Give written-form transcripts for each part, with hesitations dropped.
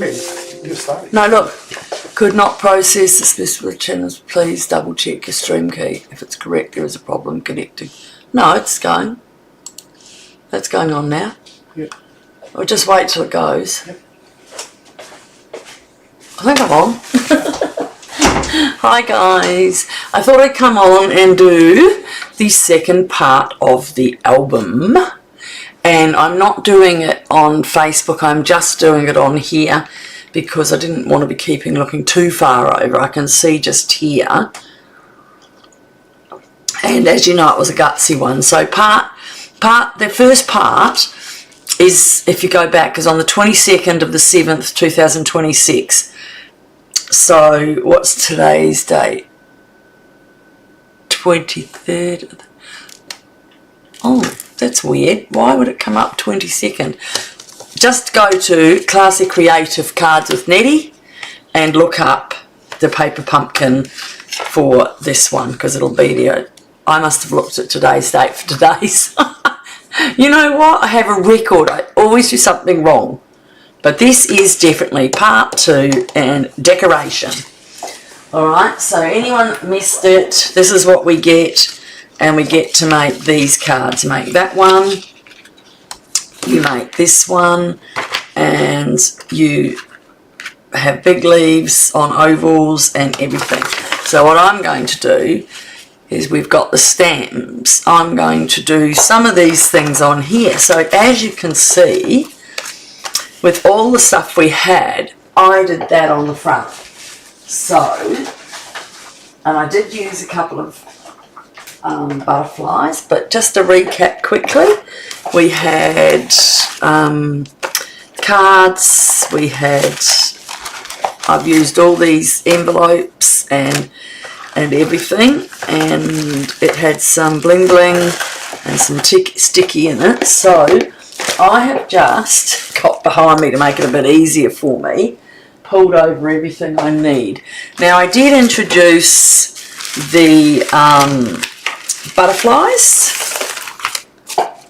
You're starting. No, look. Could not process the specific channels. Please double check your stream key. If it's correct, there is a problem connecting. No, it's going. That's going on now. Yep. I'll just wait till it goes. Yep. I think I'm on. Hi guys. I thought I'd come on and do the second part of the album. And I'm not doing it on Facebook. I'm just doing it on here, because I didn't want to be keeping looking too far over. I can see just here. And as you know, it was a gutsy one. So the first part is, if you go back, is on the 22nd of the 7th, 2026. So what's today's date? 23rd. Oh, that's weird. Why would it come up 22nd? Just go to Classic Creative Cards with Nette and look up the paper pumpkin for this one, because it'll be there. I must have looked at today's date for today's. You know what? I have a record. I always do something wrong. But this is definitely part 2 and decoration. Alright, so anyone missed it, this is what we get. And we get to make these cards. Make that one. You make this one, and you have big leaves on ovals and everything. So what I'm going to do is, we've got the stamps. I'm going to do some of these things on here. So as you can see, with all the stuff we had, I did that on the front. So, and I did use a couple of butterflies, but just to recap quickly, we had cards, we had, I've used all these envelopes and everything, and it had some bling bling and some sticky in it. So I have just got behind me to make it a bit easier for me, pulled over everything I need. Now I did introduce the butterflies,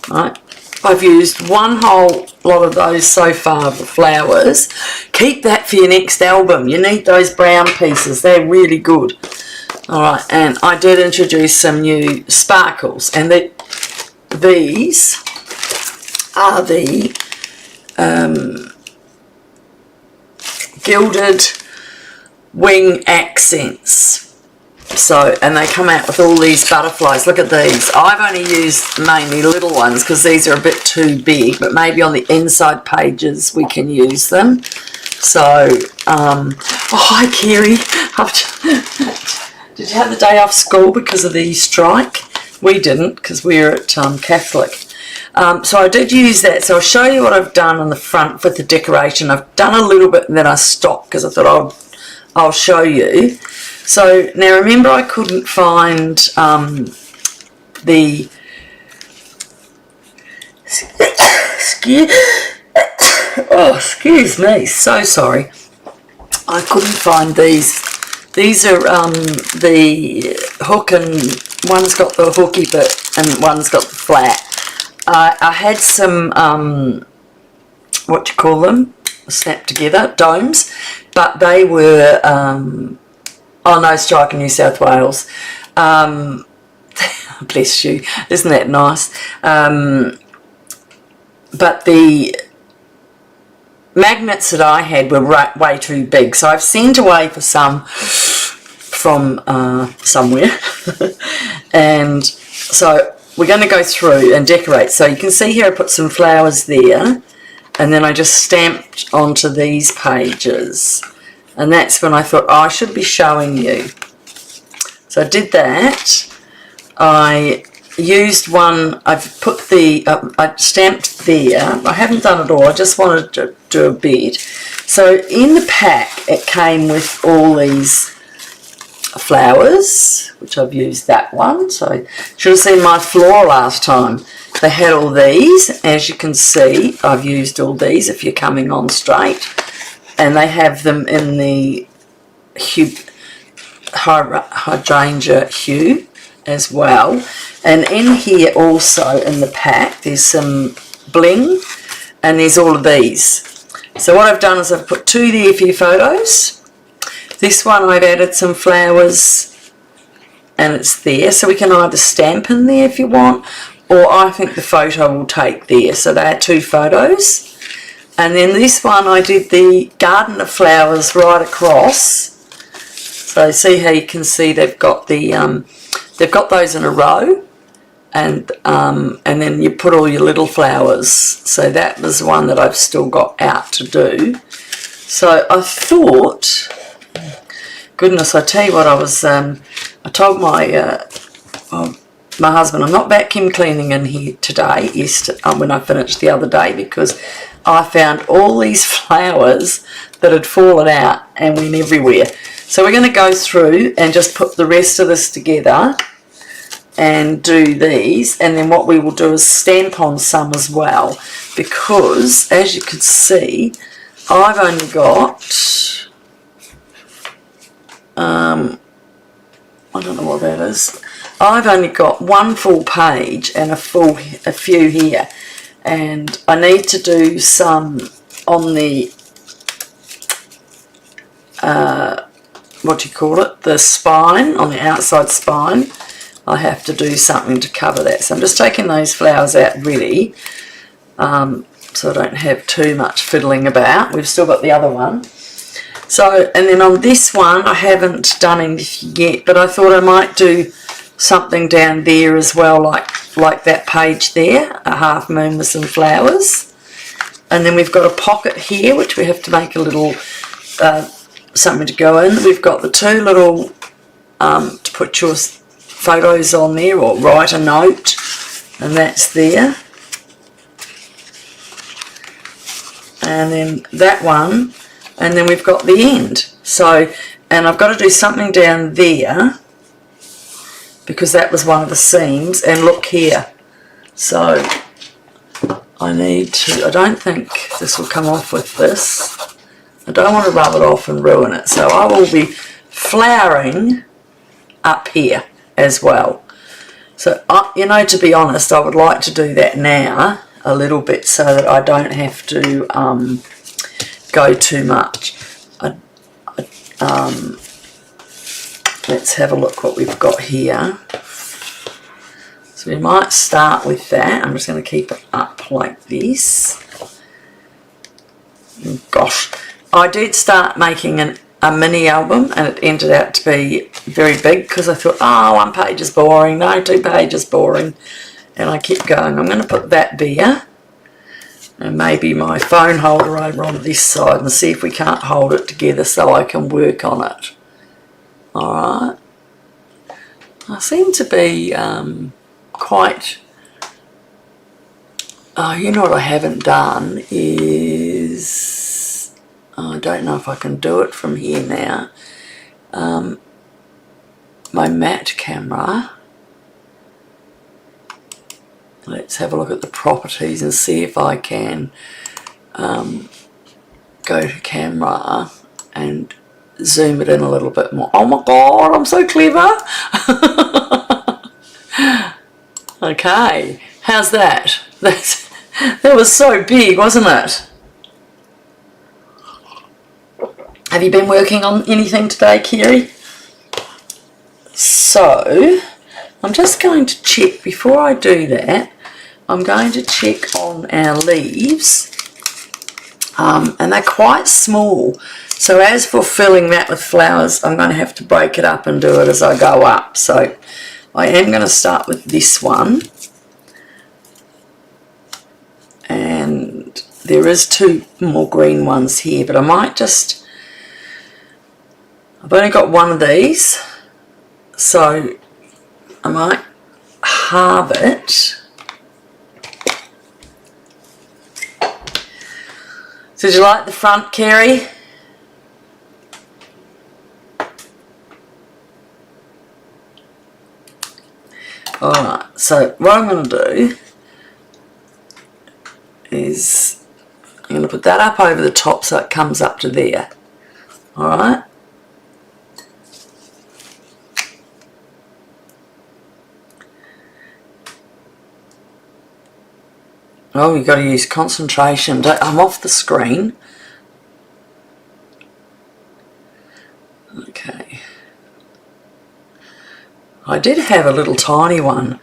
right? I've used one whole lot of those so far, the flowers. Keep that for your next album. You need those brown pieces, they're really good. Alright, and I did introduce some new sparkles, and these are the gilded wing accents. So, and they come out with all these butterflies. Look at these. I've only used mainly little ones because these are a bit too big, but maybe on the inside pages we can use them. So, oh, hi Kerry. Did you have the day off school because of the strike? We didn't, because we're at Catholic. So I did use that. So I'll show you what I've done on the front with the decoration. I've done a little bit and then I stopped because I thought I'll show you. So now remember, I couldn't find the excuse me, so sorry. I couldn't find these. These are the hook, and one's got the hooky bit and one's got the flat. I had some what do you call them? Snap together domes, but they were oh no, strike in New South Wales. Bless you, isn't that nice? But the magnets that I had were way too big, so I've sent away for some from somewhere. And so we're going to go through and decorate. So you can see here I put some flowers there, and then I just stamped onto these pages, and that's when I thought, oh, I should be showing you. So I did that. I used one, I've put the, I stamped there. I haven't done it all, I just wanted to do a bit. So in the pack it came with all these flowers, which I've used that one. So you should have seen my floor last time. They had all these. As you can see, I've used all these if you're coming on straight. And they have them in the hydrangea hue as well. And in here also in the pack there's some bling, and there's all of these. So what I've done is I've put 2 there for your photos. This one I've added some flowers and it's there, so we can either stamp in there if you want, or I think the photo will take there. So they are 2 photos. And then this one I did the garden of flowers right across. So see how you can see they've got the they've got those in a row, and then you put all your little flowers. So that was one that I've still got out to do. So I thought, goodness, I tell you what, I was I told my my husband I'm not vacuum cleaning in here today, when I finished the other day, because I found all these flowers that had fallen out and went everywhere. So we're going to go through and just put the rest of this together and do these, and then what we will do is stamp on some as well, because as you can see I've only got I don't know what that is. I've only got 1 full page and a few here, and I need to do some on the what do you call it, the spine, on the outside spine. I have to do something to cover that, so I'm just taking those flowers out ready, so I don't have too much fiddling about. We've still got the other one. So, and then on this one I haven't done anything yet, but I thought I might do something down there as well, like that page there, a half moon with some flowers. And then we've got a pocket here which we have to make a little something to go in. We've got the 2 little to put your photos on there, or write a note, and that's there. And then that one, and then we've got the end. So, and I've got to do something down there because that was one of the seams, and look here. So I need to, I don't think this will come off with this. I don't want to rub it off and ruin it, so I will be flowering up here as well. So, you know, to be honest, I would like to do that now a little bit so that I don't have to go too much. Let's have a look what we've got here. So we might start with that. I'm just going to keep it up like this. Gosh, I did start making a mini album, and it ended out to be very big because I thought, oh, 1 page is boring, no, 2 pages boring, and I kept going. I'm going to put that there, and maybe my phone holder over on this side, and see if we can't hold it together so I can work on it. Alright, I seem to be quite, you know what I haven't done is, I don't know if I can do it from here now, my matte camera. Let's have a look at the properties and see if I can go to camera and zoom it in a little bit more. Oh my god, I'm so clever. Okay, how's that? That was so big, wasn't it? Have you been working on anything today, Kerry? So, I'm just going to check, before I do that, I'm going to check on our leaves, and they're quite small. So as for filling that with flowers, I'm going to have to break it up and do it as I go up. So I am going to start with this one. And there is 2 more green ones here, but I might just, I've only got 1 of these, so I might halve it. So did you like the front, Kerry? Alright, so what I'm going to do is I'm going to put that up over the top so it comes up to there. Alright. Oh, you've got to use concentration. I'm off the screen. I did have a little tiny one.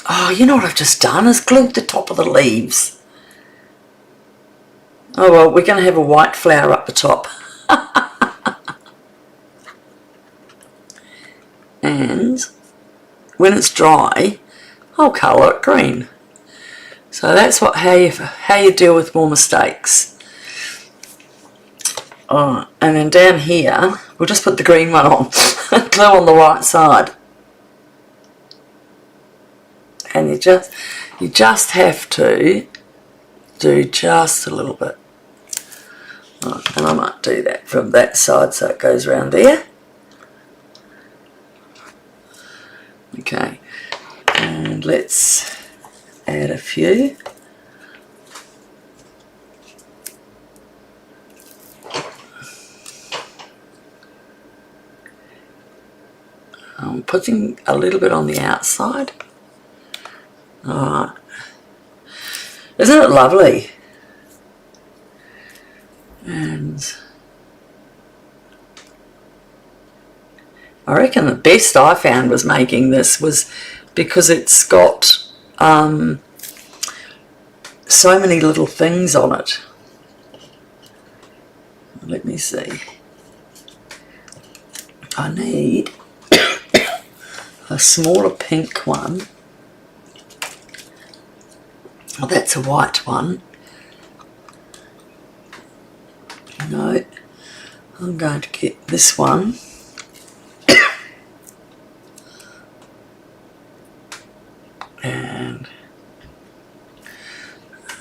Oh, you know what I've just done is glued the top of the leaves. Oh well, we're going to have a white flower up the top. And when it's dry, I'll colour it green. So that's how you deal with more mistakes. Alright, and then down here, we'll just put the green one on. Glue on the right side. And you just have to do just a little bit. Right, and I might do that from that side so it goes around there. Okay, and let's add a few. I'm putting a little bit on the outside. Alright. Isn't it lovely? And I reckon the best I found was making this was because it's got so many little things on it. Let me see. I need a smaller pink one. Oh, that's a white one. No, I'm going to get this one. And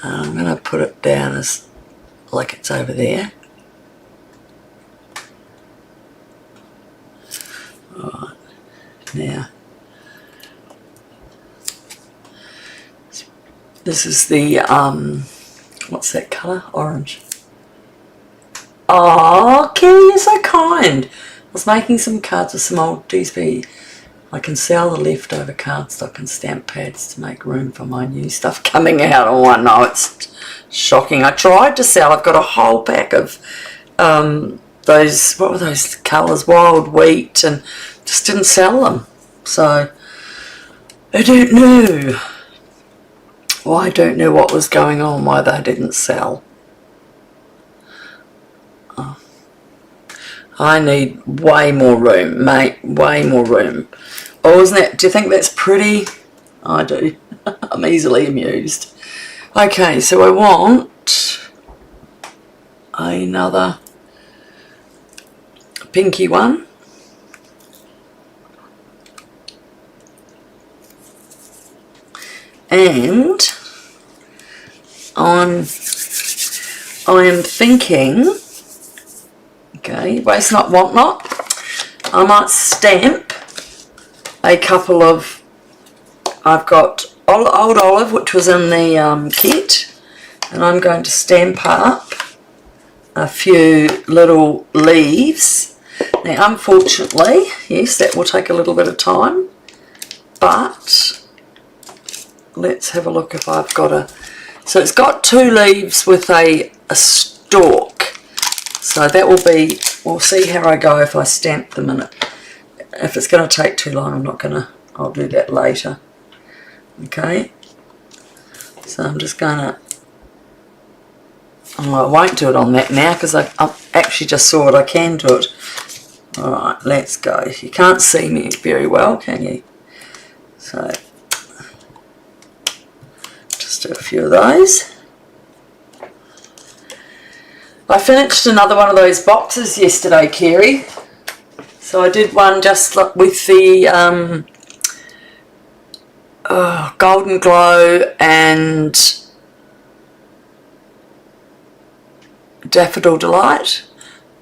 I'm going to put it down as like it's over there. Alright, now this is the what's that colour? Orange. Oh, Kerry, you're so kind. I was making some cards with some old DSP. I can sell the leftover cardstock and stamp pads to make room for my new stuff coming out. Oh, I know, it's shocking. I tried to sell. I've got a whole pack of those, what were those colours? Wild wheat, and just didn't sell them. So, I don't know. Well, I don't know what was going on, why they didn't sell. Oh. I need way more room, mate, way more room. Oh, isn't that, do you think that's pretty? I do. I'm easily amused. Okay, so I want another pinky one. And I am thinking, okay, waste not, want not, I might stamp a couple of, I've got old olive, which was in the kit, and I'm going to stamp up a few little leaves. Now, unfortunately, yes, that will take a little bit of time, but let's have a look if I've got a, so it's got 2 leaves with a stalk, so that will be, we'll see how I go if I stamp them in it. If it's going to take too long, I'm not going to, I'll do that later. Okay, so I'm just going to, oh, I won't do it on that now because I actually just saw it, I can do it. Alright, let's go. You can't see me very well, can you? So, just do a few of those. I finished another one of those boxes yesterday, Kerry. So I did one just with the Golden Glow and Daffodil Delight.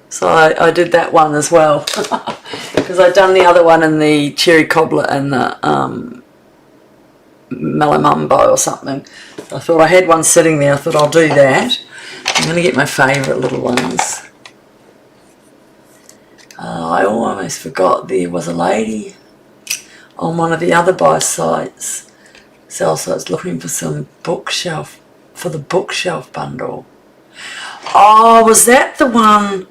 So I did that one as well because I'd done the other one in the Cherry Cobbler and the Mellow Mumbo or something. I thought I had one sitting there, I thought I'll do that. I'm going to get my favourite little ones. I almost forgot there was a lady on one of the other buy sites. So I was looking for some bookshelf, for the bookshelf bundle. Oh, was that the one?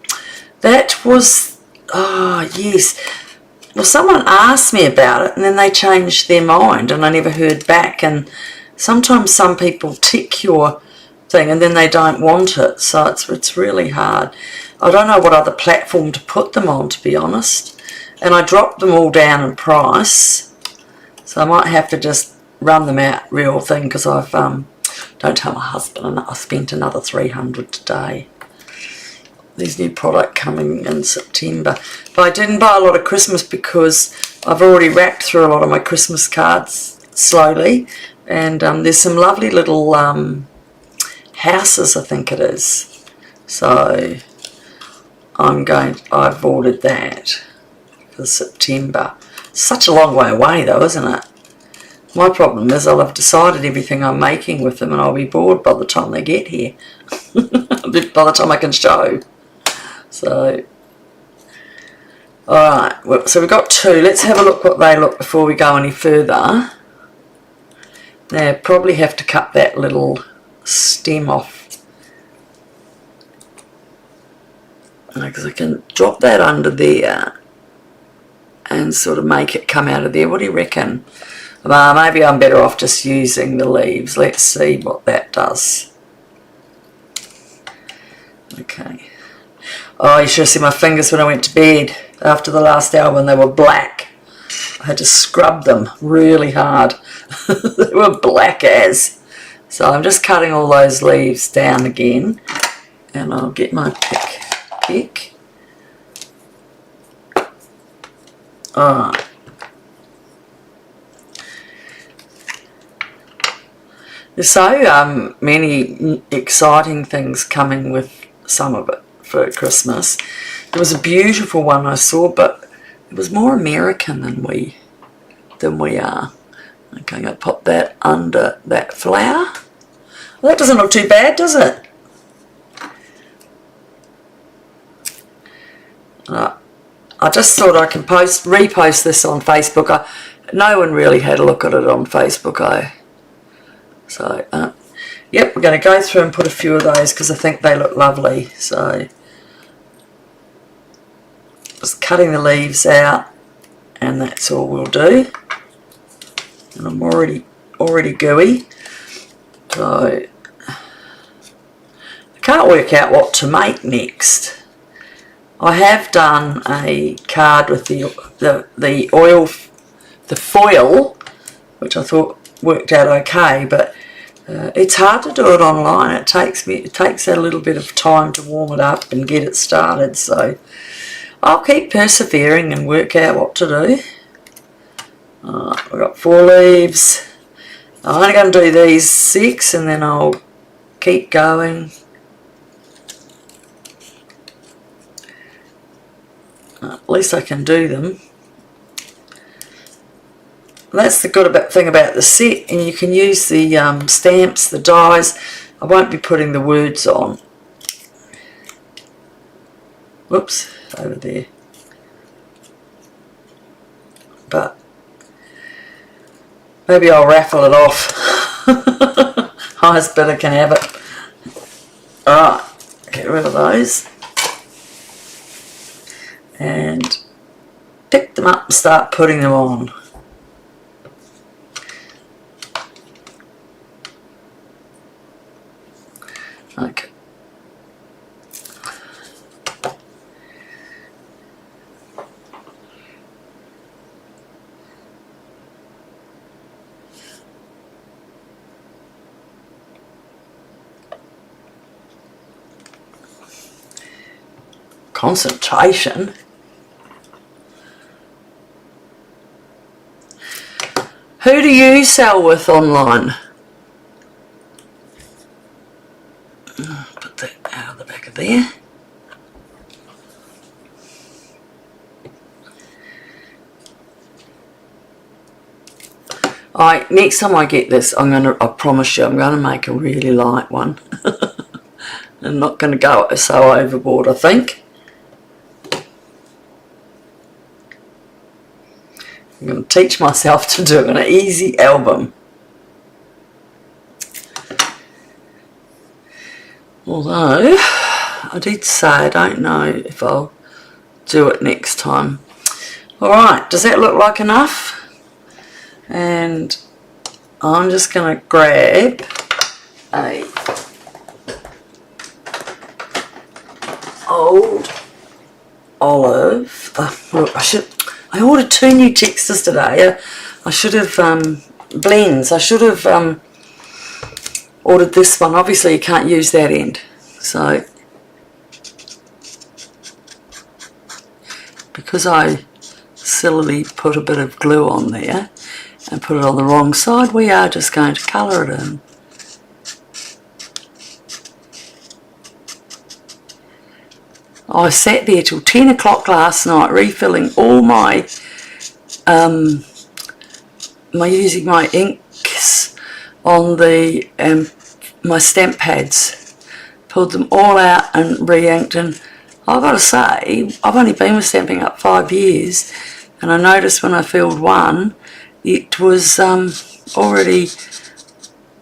That was, oh yes. well, someone asked me about it and then they changed their mind and I never heard back. And sometimes some people tick your thing and then they don't want it, so it's really hard. I don't know what other platform to put them on, to be honest, and I dropped them all down in price, so I might have to just run them out real thing, because I've don't tell my husband, and I spent another 300 today. There's new product coming in September, but I didn't buy a lot of Christmas because I've already wrapped through a lot of my Christmas cards slowly, and there's some lovely little houses, I think it is, so I've ordered that for September. Such a long way away though, isn't it? My problem is I'll have decided everything I'm making with them and I'll be bored by the time they get here. By the time I can show. So, alright, so we've got two. Let's have a look what they look before we go any further. Now, probably have to cut that little stem off, because I can drop that under there and sort of make it come out of there. What do you reckon? Maybe I'm better off just using the leaves. Let's see what that does. Okay. Oh, you should have seen my fingers when I went to bed after the last album. They were black. I had to scrub them really hard. They were black as. So I'm just cutting all those leaves down again, and I'll get my pick. Alright. There's so many exciting things coming with some of it for Christmas. There was a beautiful one I saw, but it was more American than we are. Okay, I'm going to pop that under that flower. Well, that doesn't look too bad, does it? I just thought I can repost this on Facebook. No one really had a look at it on Facebook. So, yep, we're going to go through and put a few of those because I think they look lovely. So, just cutting the leaves out, and that's all we'll do. And I'm already gooey. So, I can't work out what to make next. I have done a card with the foil, which I thought worked out okay, but it's hard to do it online. It takes a little bit of time to warm it up and get it started, so I'll keep persevering and work out what to do. We've got 4 leaves. I'm only going to do these 6 and then I'll keep going. At least I can do them. That's the good thing about the set, and you can use the stamps, the dies. I won't be putting the words on. Whoops, over there. But maybe I'll raffle it off. Highest bidder can have it. Alright, get rid of those. And pick them up and start putting them on. Okay. Concentration. Who do you sell with online? Put that out of the back of there. Alright, next time I get this, I promise you, I'm gonna make a really light one. I'm not gonna go so overboard, I think. I'm going to teach myself to do an easy album. Although, I did say I don't know if I'll do it next time. Alright, does that look like enough? And I'm just going to grab a old olive. I ordered 2 new textures today. I should have blends. I should have ordered this one. Obviously you can't use that end. So because I sillily put a bit of glue on there and put it on the wrong side, we are just going to colour it in. I sat there till 10 o'clock last night refilling all my using my inks on the my stamp pads. Pulled them all out and re-inked, and I've got to say I've only been with Stampin' Up 5 years, and I noticed when I filled one it was already,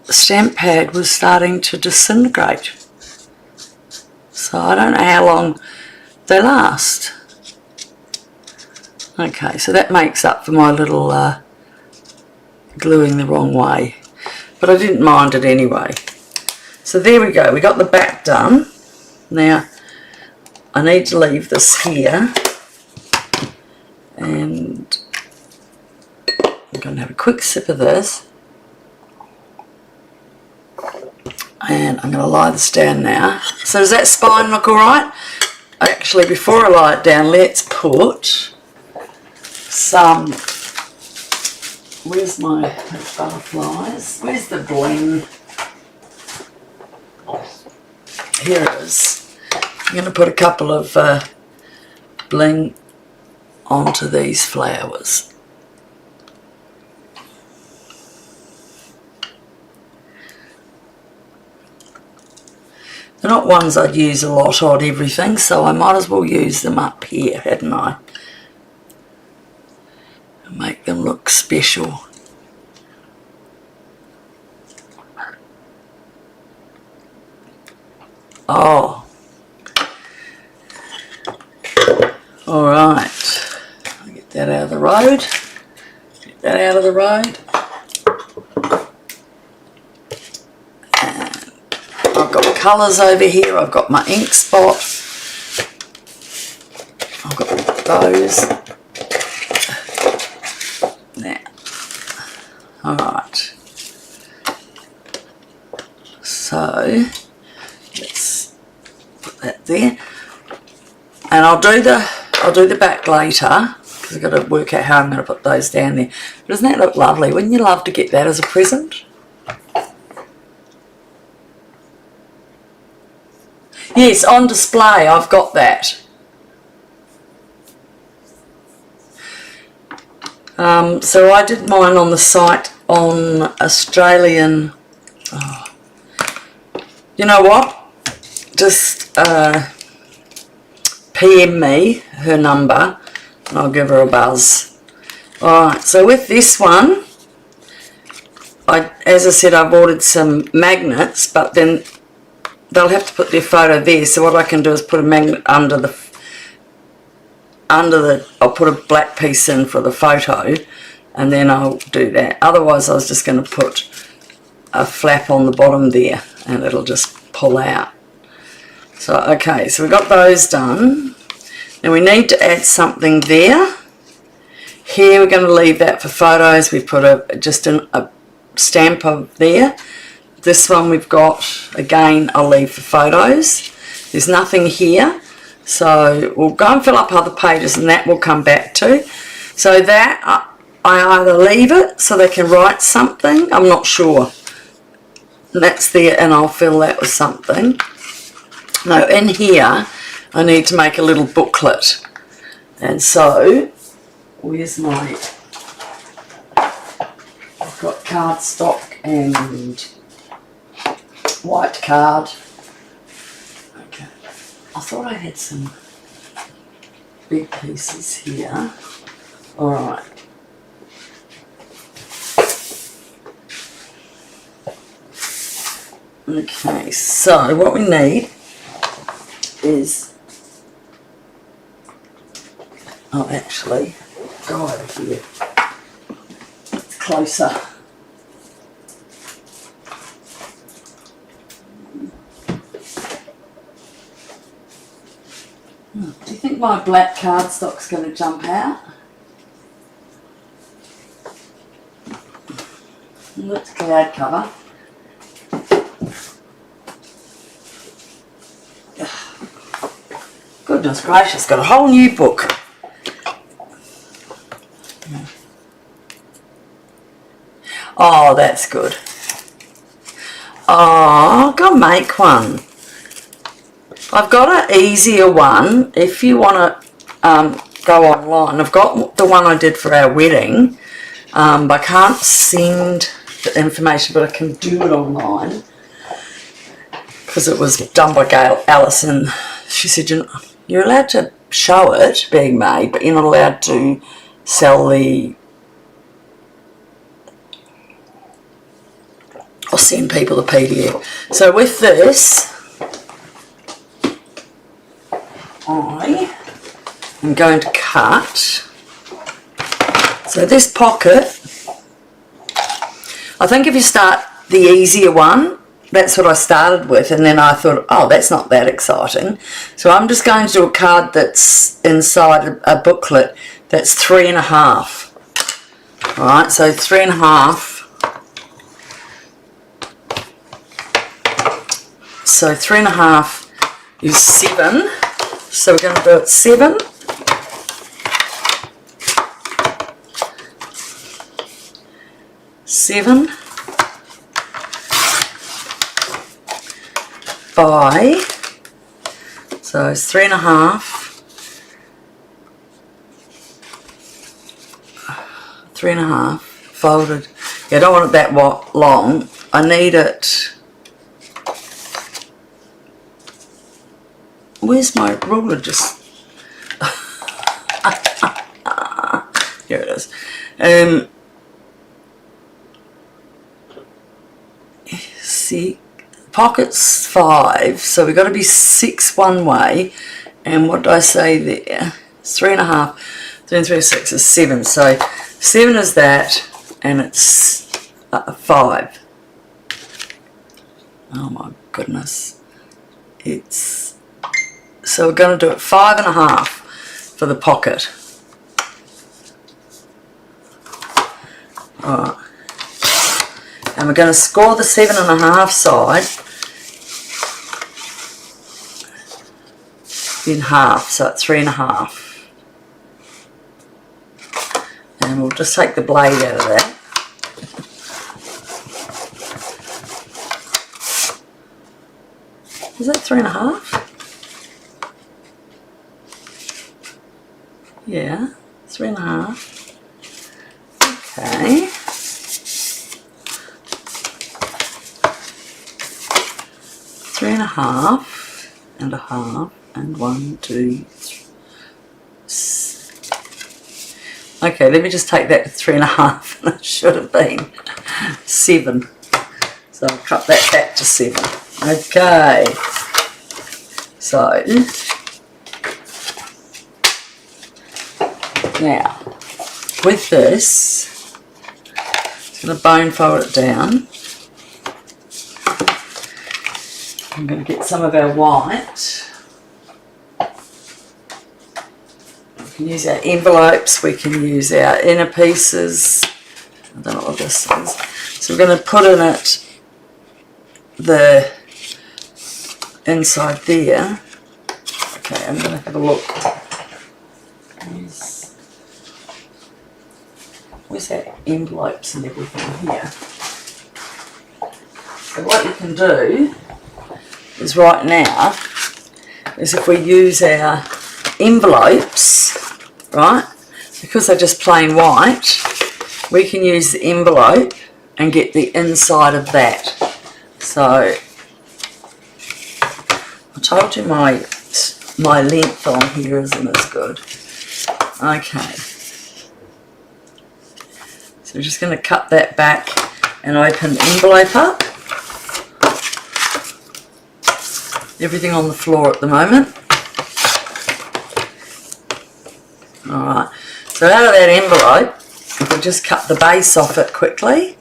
the stamp pad was starting to disintegrate. So I don't know how long they last. Okay, so that makes up for my little gluing the wrong way, but I didn't mind it anyway. So there we go, we got the back done. Now I need to leave this here, and I'm going to have a quick sip of this, and I'm going to lie this down now. So does that spine look alright? Actually, before I lie it down, let's put some, where's my butterflies? Where's the bling? Here it is. I'm going to put a couple of bling onto these flowers. They're not ones I'd use a lot on everything, so I might as well use them up here, hadn't I? And make them look special. Oh. Alright. I'll get that out of the road. Get that out of the road. I've got colours over here, I've got my ink spot, I've got those. Now, alright, so let's put that there, and I'll do the back later because I've got to work out how I'm going to put those down there. Doesn't that look lovely? Wouldn't you love to get that as a present? Yes, on display, I've got that. So I did mine on the site on Australian. Oh. You know what? Just PM me her number and I'll give her a buzz. Alright, so with this one, as I said, I've ordered some magnets, but then they'll have to put their photo there, so what I can do is put a magnet under the, I'll put a black piece in for the photo, and then I'll do that. Otherwise I was just going to put a flap on the bottom there, and it'll just pull out. So, okay, so we've got those done. Now we need to add something there. Here we're going to leave that for photos. We put just a stamp of there. This one we've got, again, I'll leave for photos. There's nothing here, so we'll go and fill up other pages and that we'll come back to. So that, I either leave it so they can write something, I'm not sure. And that's there, and I'll fill that with something. Now in here, I need to make a little booklet. And so, where's my, I've got cardstock and white card. Okay, I thought I had some big pieces here. Alright. Okay, so what we need is, oh actually, go over here. It's closer. Do you think my black cardstock's going to jump out? That's cloud cover. Goodness gracious, got a whole new book. Oh, that's good. Oh, go make one. I've got an easier one if you want to go online. I've got the one I did for our wedding. I can't send the information, but I can do it online because it was done by Alison. She said, you're allowed to show it being made, but you're not allowed to sell the or send people the PDF. So with this, I am going to cut. So this pocket, I think if you start the easier one, that's what I started with, and then I thought, oh, that's not that exciting. So I'm just going to do a card that's inside a booklet that's 3.5. Alright, so 3.5. So 3.5 is 7. So we're going to do it 7. By, so it's 3.5, 3.5 folded. Yeah, I don't want it that long. I need it. Where's my ruler? Just here it is. See. Pockets 5, so we've got to be 6 one way, and what do I say there? It's 3.5, 3 and 3 is 6 is 7, so 7 is that, and it's 5. Oh my goodness, it's, so we're going to do it 5.5 for the pocket. Alright. And we're going to score the 7.5 side in half, so it's 3.5. And we'll just take the blade out of that. Is that 3.5? Yeah, 3.5. Okay. 3.5 and a half, and 1, 2, 3. Okay, let me just take that to 3.5, and it should have been 7. So I'll cut that back to 7. Okay. So now with this, I'm going to bone fold it down. I'm going to get some of our white. We can use our envelopes, we can use our inner pieces. I don't know what this is. So we're going to put in it the inside there. Okay, I'm going to have a look. Where's our envelopes and everything here? So what you can do is right now is if we use our envelopes, right, because they're just plain white, we can use the envelope and get the inside of that. So I told you my length on here isn't as good. Okay, so we're just going to cut that back and open the envelope up. Everything on the floor at the moment. Alright, So out of that envelope, we'll just cut the base off it quickly.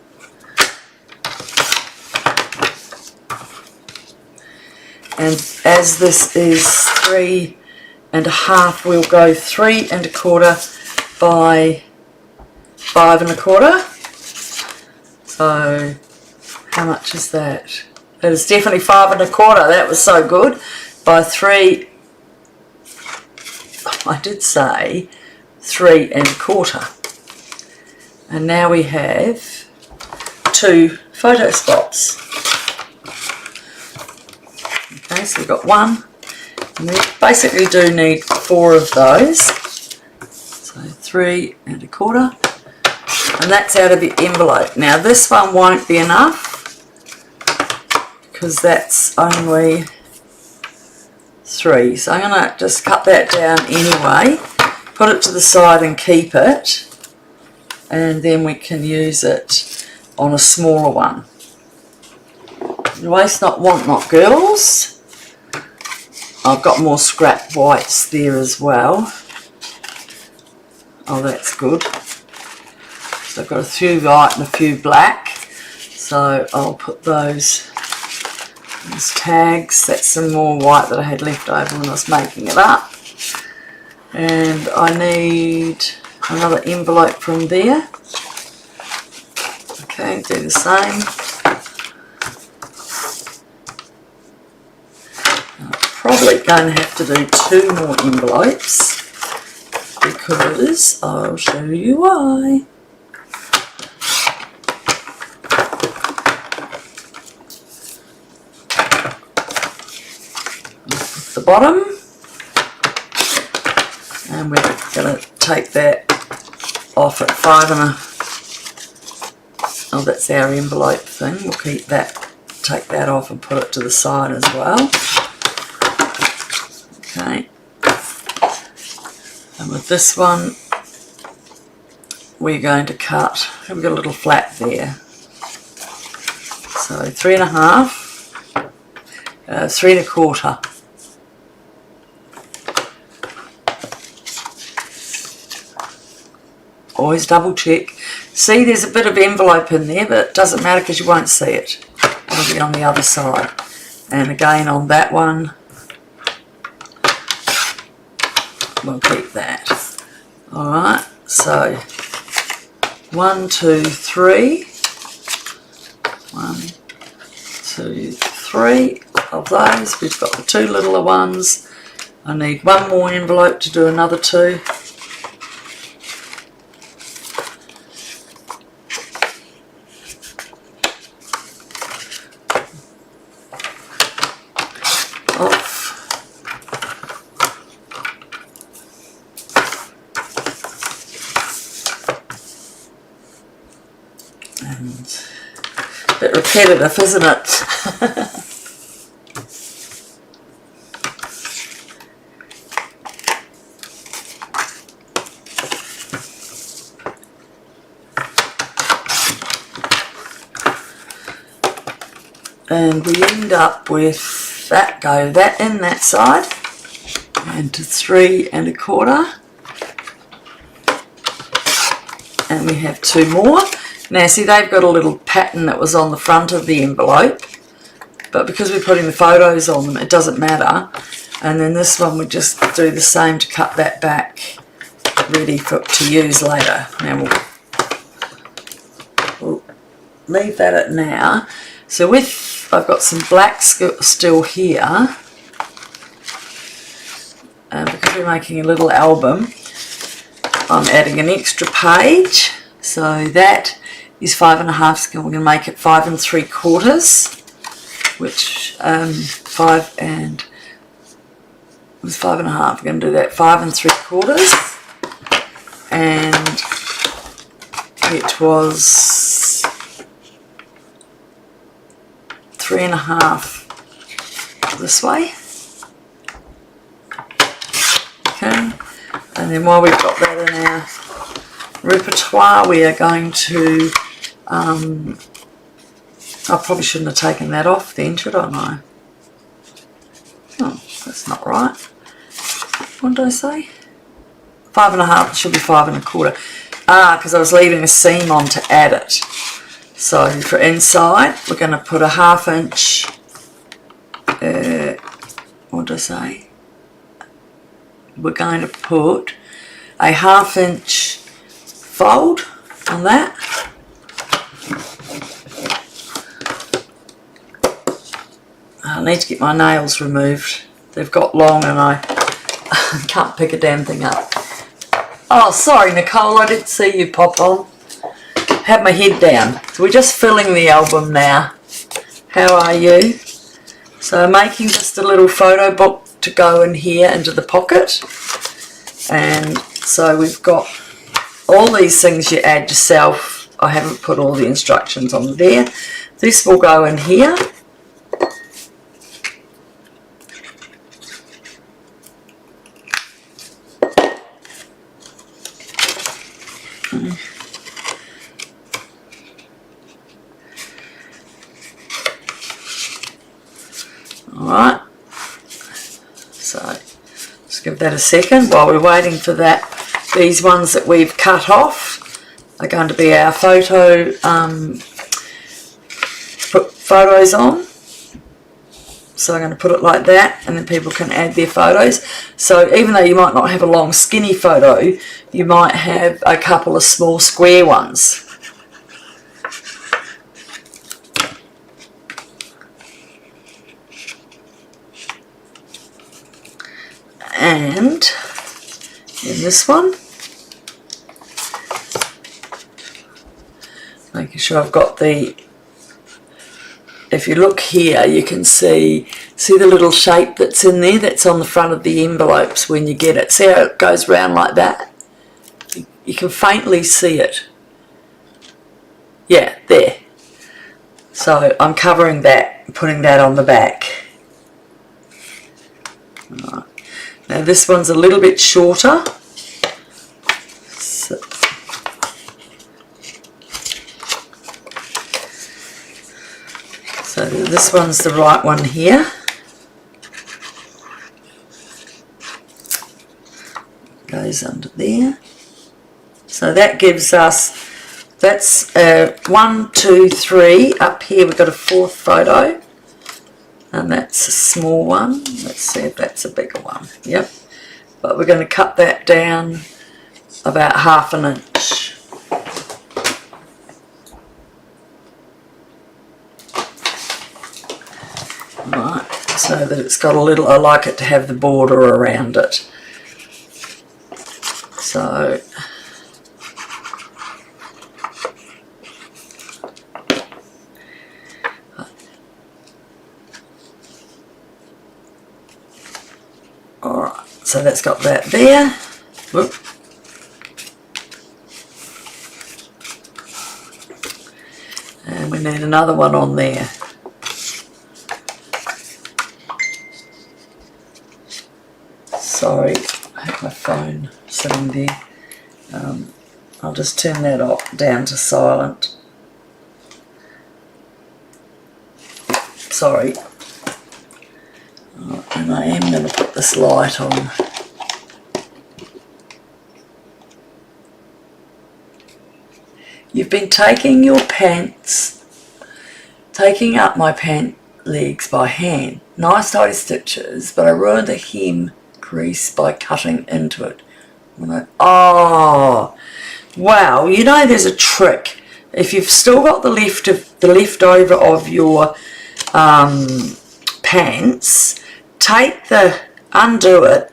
And as this is 3.5, we'll go 3 1/4 by 5 1/4. So how much is that? That is definitely 5 1/4. That was so good. By 3, I did say 3 1/4. And now we have 2 photo spots. Okay, so we've got 1. And we basically do need 4 of those. So 3 1/4. And that's out of the envelope. Now this one won't be enough because that's only 3. So I'm going to just cut that down anyway, put it to the side and keep it, and then we can use it on a smaller one. Waste not, want not, girls. I've got more scrap whites there as well. Oh, that's good. So I've got a few white and a few black. So I'll put those as tags. That's some more white that I had left over when I was making it up. And I need another envelope from there. Okay, do the same. Probably going to have to do 2 more envelopes because I'll show you why. The bottom, and we're going to take that off at 5 1/4. Oh, that's our envelope thing. We'll keep that, take that off and put it to the side as well. Okay, and with this one we're going to cut, we've got a little flap there, so 3 1/2, 3 1/4. Always double check. See, there's a bit of envelope in there, but it doesn't matter because you won't see it. It'll be on the other side. And again on that one, we'll keep that. Alright, so 1, 2, 3. 1, 2, 3 of those. We've got the 2 littler ones. I need 1 more envelope to do another 2. A bit repetitive, isn't it? And we end up with that, go that in that side, and to 3 1/4. And we have 2 more. Now see, they've got a little pattern that was on the front of the envelope, but because we're putting the photos on them, it doesn't matter. And then this one we just do the same to cut that back, ready to use later. Now we'll leave that at now. So I've got some black still here, and because we're making a little album, I'm adding an extra page. So that is 5 1/2, so we're going to make it 5 3/4, which 5 and it was 5 1/2. We're going to do that 5 3/4, and it was 3 1/2 this way. Okay, and then while we've got that in our repertoire, we are going to I probably shouldn't have taken that off then, should I? Oh, that's not right. What did I say? 5 5.5, it should be 5.25. Because I was leaving a seam on to add it. So for inside, we're going to put a 1/2 inch, what did I say? We're going to put a 1/2 inch fold on that. I need to get my nails removed. They've got long and I can't pick a damn thing up. Oh, sorry, Nicole, I didn't see you pop on. Had my head down. So we're just filling the album now. How are you? So making just a little photo book to go in here into the pocket. And so we've got all these things you add yourself. I haven't put all the instructions on there. This will go in here. Alright, so just give that a second while we're waiting for that. These ones that we've cut off are going to be our photo, put photos on. So I'm going to put it like that, and then people can add their photos. So even though you might not have a long skinny photo, you might have a couple of small square ones. And in this one, making sure I've got the, if you look here you can see the little shape that's in there, that's on the front of the envelopes when you get it. See how it goes round like that? You can faintly see it. Yeah, there. So I'm covering that, putting that on the back. Right. Now this one's a little bit shorter. So this one's the right one here. Goes under there. So that gives us, that's 1, 2, 3. Up here we've got a 4th photo. And that's a small one. Let's see if that's a bigger one. Yep. But we're going to cut that down about 1/2 inch. Right. So that it's got a little, I like it to have the border around it. So alright, so that's got that there. Whoop. And we need another one on there. Sorry, I have my phone sitting there. I'll just turn that off, down to silent. Sorry. Oh, and I am going to put this light on. You've been taking your pants, taking up my pant legs by hand. Nice tidy stitches, but I ruined the hem crease by cutting into it. Oh, wow! You know, there's a trick. If you've still got the leftover of your pants, undo it,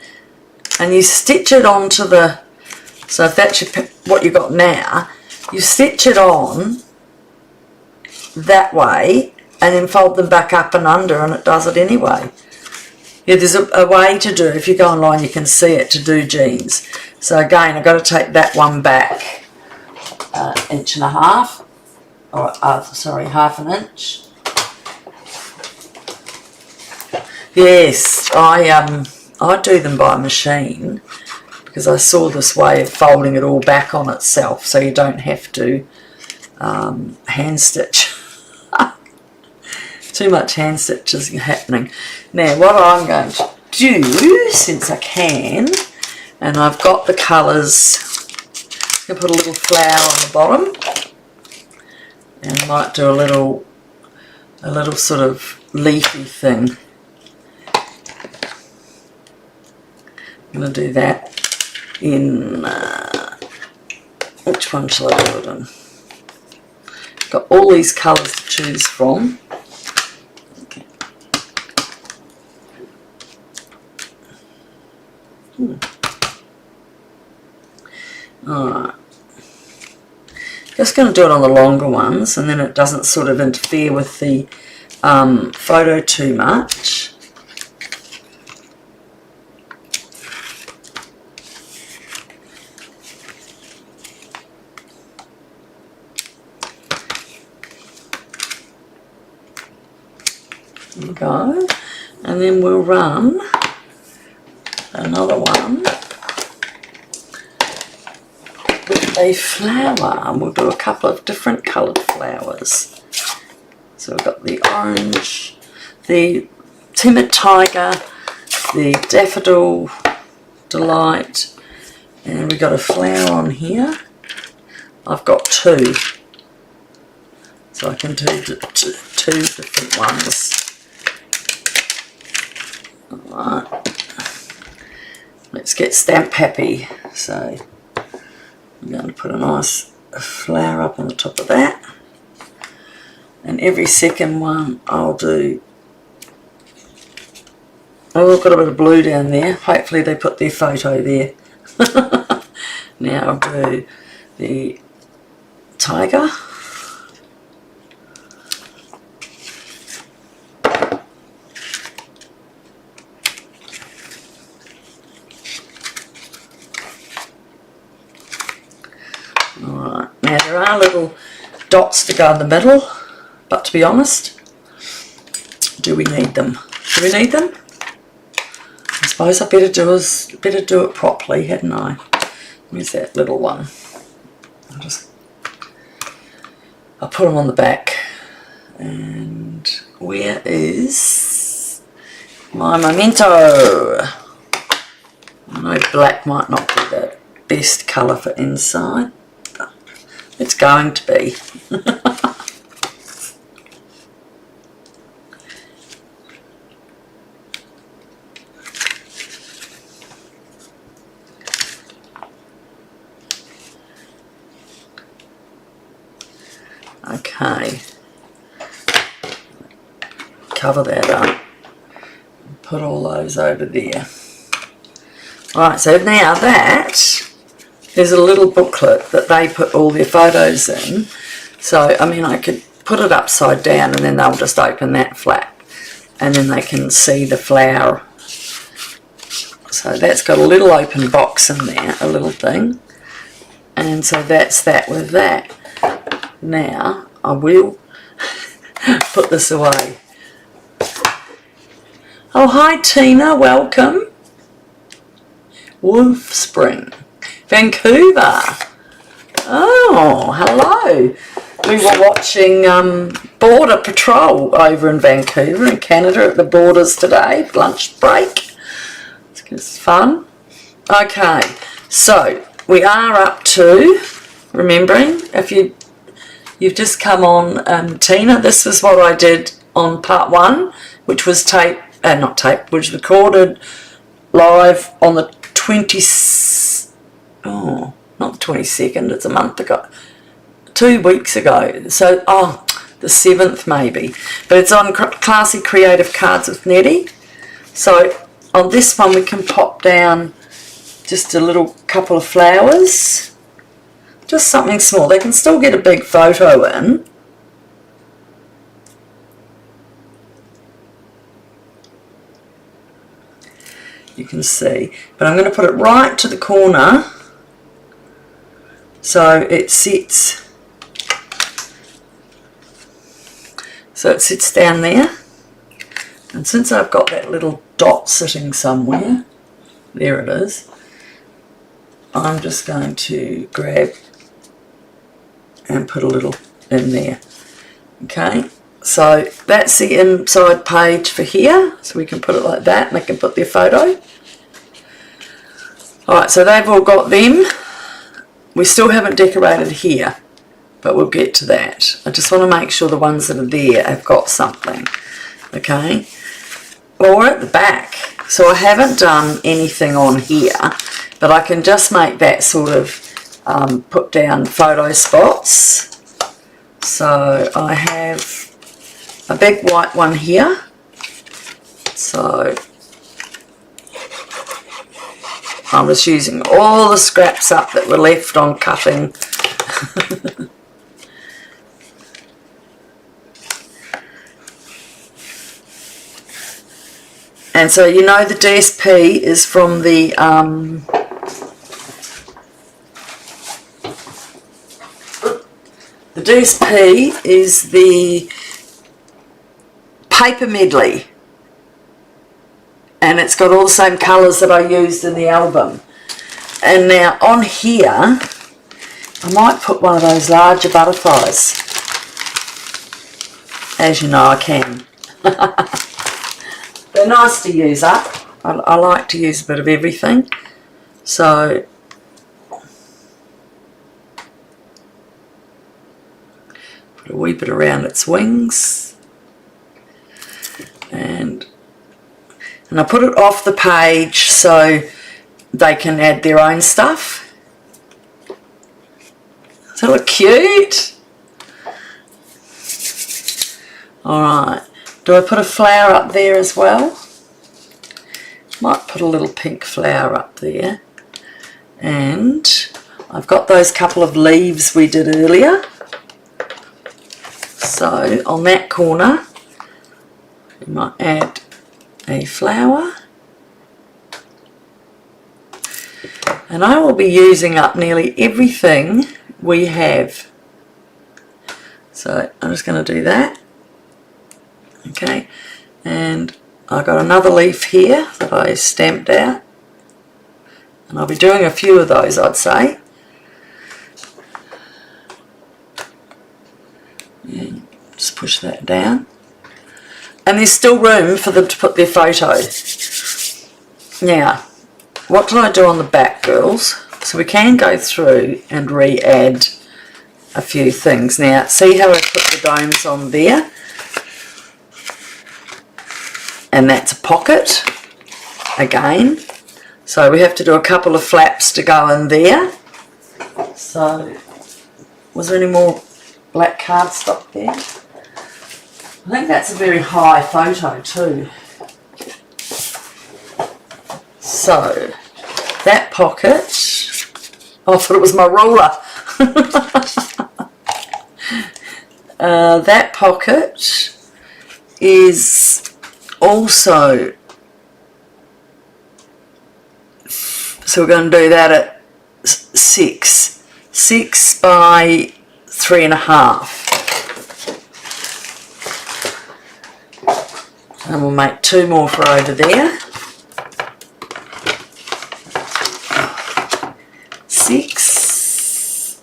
and you stitch it onto the. So if that's what you got now, you stitch it on that way, and then fold them back up and under, and it does it anyway. Yeah, there's a way to do it. If you go online, you can see it, to do jeans. So again, I've got to take that one back 1.5 inches, or sorry, 1/2 inch. Yes, I do them by machine because I saw this way of folding it all back on itself, so you don't have to hand stitch. Too much hand stitches happening. Now what I'm going to do, since I can, and I've got the colours. I'm going to put a little flower on the bottom, and I might do a little sort of leafy thing. I'm going to do that in, which one shall I do it in? Got all these colours to choose from. Okay. Alright. Just going to do it on the longer ones, and then it doesn't sort of interfere with the photo too much. There we go. And then we'll run another one with a flower, and we'll do a couple of different coloured flowers. So we've got the orange, the timid tiger, the daffodil delight, and we've got a flower on here. I've got two, so I can do two different ones. Alright, let's get stamp happy. So I'm going to put a nice flower up on the top of that, and every second one I'll do, oh, I've got a bit of blue down there, hopefully they put their photo there. Now I'll do the tiger, alright. Now there are little dots to go in the middle, but to be honest, do we need them? Do we need them? I suppose I better do it properly, hadn't I? Where's that little one? I'll put them on the back. And where is my memento? I know black might not be the best colour for inside, but it's going to be. Okay, cover that up, put all those over there. Right, so now that, there's a little booklet that they put all their photos in. So, I mean, I could put it upside down and then they'll just open that flap and then they can see the flower. So that's got a little open box in there, a little thing. And so that's that with that. Now I will put this away. Oh, hi Tina, welcome. Wolf Spring, Vancouver. Oh, hello. We were watching Border Patrol over in Vancouver in Canada at the borders today, lunch break. It's fun. Okay, so we are up to, remembering, if you've just come on, Tina, this was what I did on part 1, which was which was recorded live on the not the 22nd, it's a month ago, 2 weeks ago, so, the 7th maybe, but it's on Classy Creative Cards with Nette. So on this one we can pop down just a little couple of flowers, just something small. They can still get a big photo in. You can see, but I'm going to put it right to the corner so it sits. So it sits down there, and since I've got that little dot sitting somewhere, there it is, I'm just going to grab and put a little in there. Okay, so that's the inside page for here, so we can put it like that and they can put their photo. Alright, so they've all got them. We still haven't decorated here, but we'll get to that. I just want to make sure the ones that are there have got something. Okay, well, we're at the back, so I haven't done anything on here, but I can just make that sort of put down photo spots. So I have a big white one here, so I'm just using all the scraps up that were left on cutting. And so you know the DSP is from the DSP is the paper medley, and it's got all the same colours that I used in the album. And now on here I might put one of those larger butterflies. As you know, I can. They're nice to use up. I like to use a bit of everything. So put a wee bit around its wings, and I put it off the page so they can add their own stuff. Does that look cute? Alright, do I put a flower up there as well? Might put a little pink flower up there. And I've got those couple of leaves we did earlier. So on that corner, we might add a flower. And I will be using up nearly everything we have. So I'm just going to do that. Okay, and I've got another leaf here that I stamped out. And I'll be doing a few of those, I'd say. And just push that down. And there's still room for them to put their photo. Now, what did I do on the back, girls? So we can go through and re-add a few things. Now, see how I put the domes on there? And that's a pocket, again. So we have to do a couple of flaps to go in there. So, was there any more black cardstock there? I think that's a very high photo too. So, that pocket, oh, I thought it was my ruler. That pocket is also, so we're going to do that at 6 by 3.5, and we'll make 2 more for over there. 6.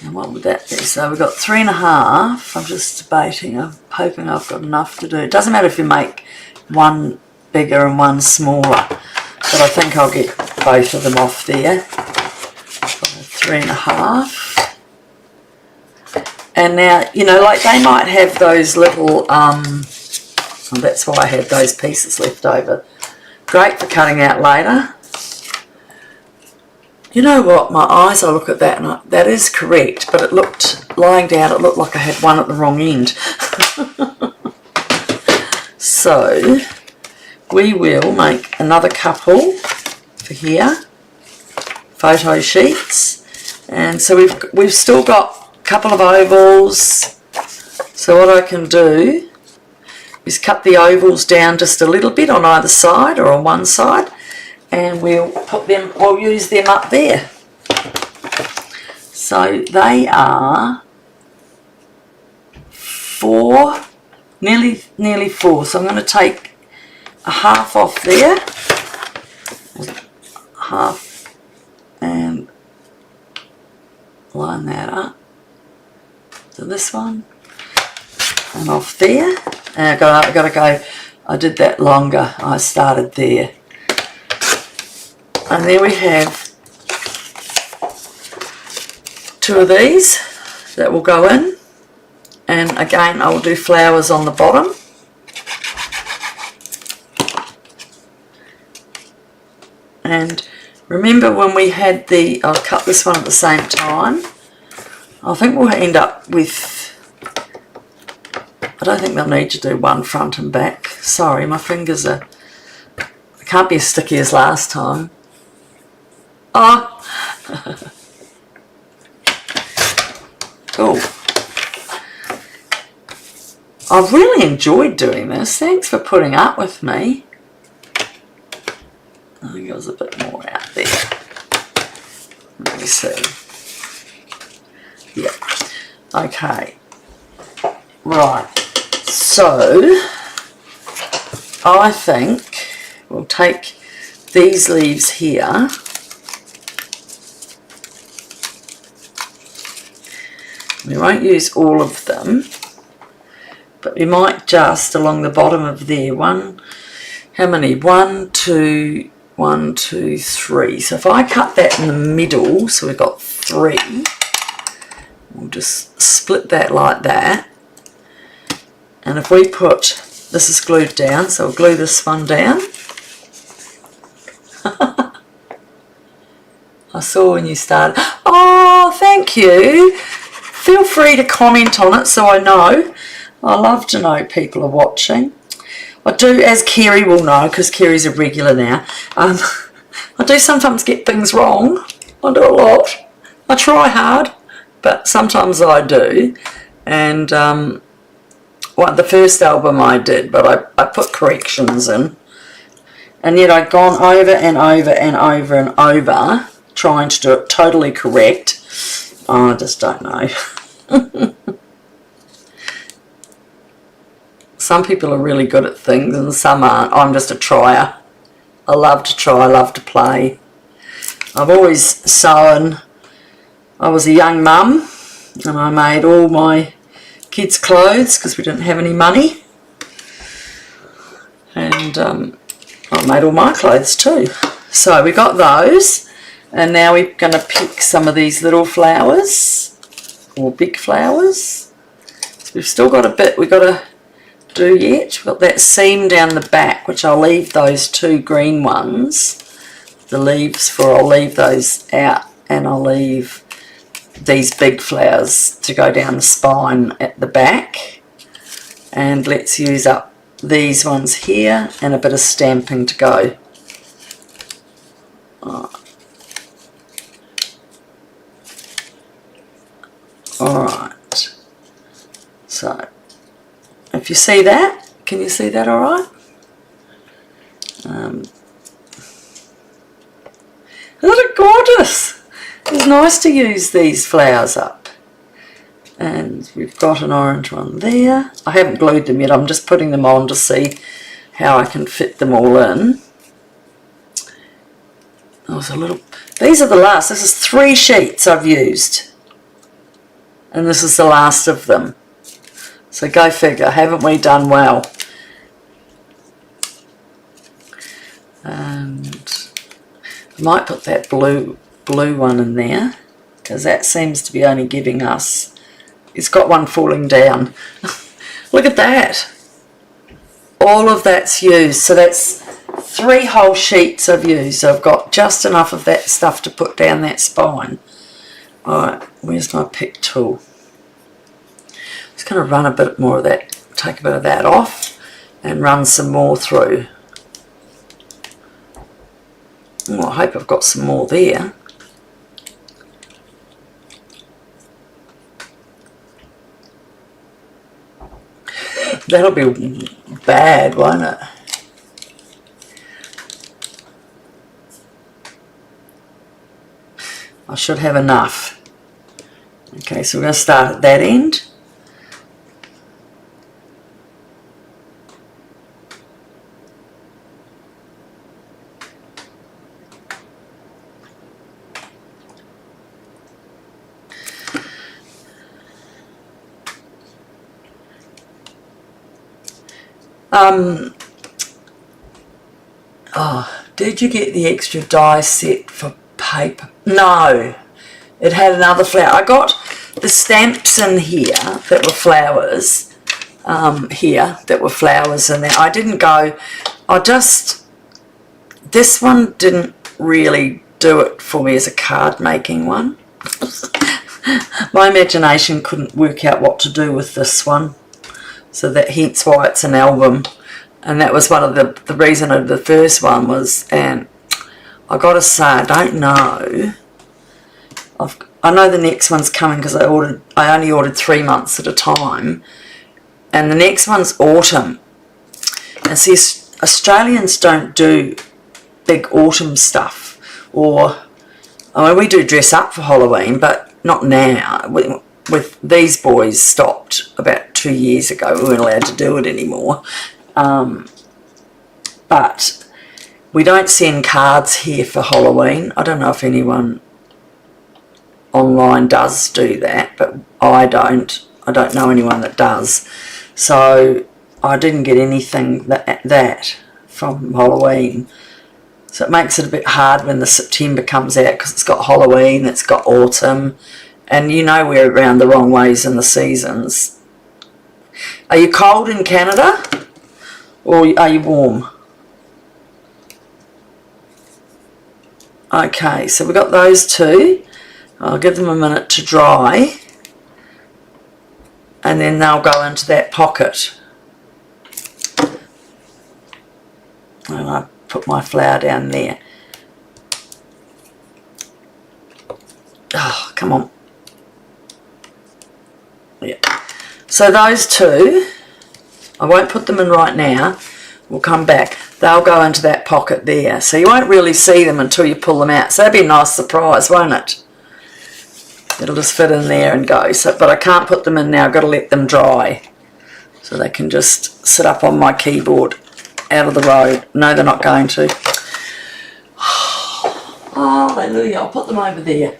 And what would that be? So we've got 3.5. I'm just debating. I'm hoping I've got enough to do. It doesn't matter if you make one bigger and one smaller, but I think I'll get both of them off there. 3.5. And now, you know, like they might have those little, and that's why I had those pieces left over. Great for cutting out later. You know what, my eyes, I look at that and that is correct, but it looked, lying down, it looked like I had one at the wrong end. So, we will make another couple for here, photo sheets. And so we've still got a couple of ovals. So what I can do is cut the ovals down just a little bit on either side or on one side, and we'll use them up there. So they are 4, nearly 4. So I'm going to take a half off there, half, and line that up to this one. and off there. And I got to go, I did that longer, I started there. And there we have 2 of these that will go in. And again, I will do flowers on the bottom. And remember when we had I'll cut this one at the same time. I think we'll end up with, I don't think they'll need to do one front and back. Sorry, my fingers they can't be as sticky as last time. Oh! Cool. I've really enjoyed doing this. Thanks for putting up with me. I think there was a bit more out there. Let me see. Yeah. Okay. Right. So, I think we'll take these leaves here. We won't use all of them, but we might just along the bottom of there. How many? 1, 2, 1, 2, 3. So if I cut that in the middle, so we've got 3, we'll just split that like that. And if we put, this is glued down, so we'll glue this one down. I saw when you started. Oh, thank you. Feel free to comment on it so I know. I love to know people are watching. I do, as Kerry will know, because Kerry's a regular now, I do sometimes get things wrong. I do a lot. I try hard, but sometimes I do. And well, the first album I did, but I put corrections in. And yet I'd gone over and over and over and over trying to do it totally correct. Oh, I just don't know. Some people are really good at things and some aren't. I'm just a trier. I love to try, I love to play. I've always sewn. I was a young mum and I made all my kids' clothes because we didn't have any money. And I made all my clothes too. So we got those, and now we're going to pick some of these little flowers or big flowers. So we've still got a bit we've got to do yet. We've got that seam down the back, which I'll leave those 2 green ones, the leaves for, I'll leave those out, and I'll leave these big flowers to go down the spine at the back. And let's use up these ones here and a bit of stamping to go. Alright, so if you see that, can you see that alright? Isn't it gorgeous? It's nice to use these flowers up. And we've got an orange one there. I haven't glued them yet, I'm just putting them on to see how I can fit them all in. These are the last, this is 3 sheets I've used. And this is the last of them. So go figure, haven't we done well? And I might put that blue one in there, because that seems to be only giving us, it's got one falling down. Look at that. All of that's used, so that's 3 whole sheets I've used. So I've got just enough of that stuff to put down that spine. Alright, where's my pick tool? Just going to run a bit more of that, take a bit of that off and run some more through. Oh, I hope I've got some more there. That'll be bad, won't it? I should have enough. Okay, so we're going to start at that end. Oh, did you get the extra die set for paper? No, it had another flower. I got the stamps in here that were flowers. Here that were flowers in there. I didn't go. This one didn't really do it for me as a card making one. My imagination couldn't work out what to do with this one, so that hence why it's an album. And that was one of the reason of the first one was, and I gotta say, I don't know. I know the next one's coming because I only ordered 3 months at a time, and the next one's autumn. And see, Australians don't do big autumn stuff, or I mean, we do dress up for Halloween, but not now. With these boys stopped about 2 years ago. We weren't allowed to do it anymore. But we don't send cards here for Halloween. I don't know if anyone online does do that, but I don't. I don't know anyone that does. So I didn't get anything that from Halloween. So it makes it a bit hard when the September comes out, because it's got Halloween, it's got autumn, and you know we're around the wrong ways in the seasons. Are you cold in Canada? Or are you warm? Okay, so we've got those two. I'll give them a minute to dry, and then they'll go into that pocket. And I put my flower down there. Oh, come on. Yeah. So those two, I won't put them in right now. We'll come back. They'll go into that pocket there. So you won't really see them until you pull them out. So that'd be a nice surprise, won't it? It'll just fit in there and go. So, but I can't put them in now. I've got to let them dry. So they can just sit up on my keyboard out of the road. No, they're not going to. Hallelujah. I'll put them over there.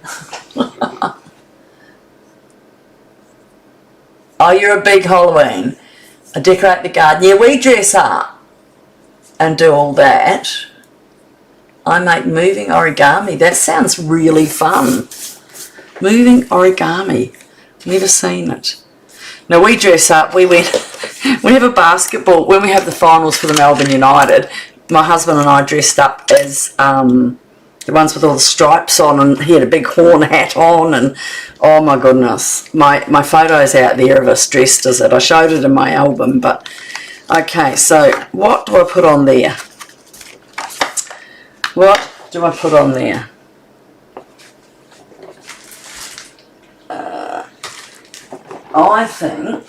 Oh, you're a big Halloween. I decorate the garden. Yeah, we dress up and do all that. I make moving origami. That sounds really fun. Moving origami. Never seen it. Now we dress up. We have a basketball. When we have the finals for the Melbourne United, my husband and I dressed up as the ones with all the stripes on, and he had a big horn hat on, and oh my goodness, my photo's out there of us dressed as it. I showed it in my album. But okay, so what do I put on there? What do I put on there? I think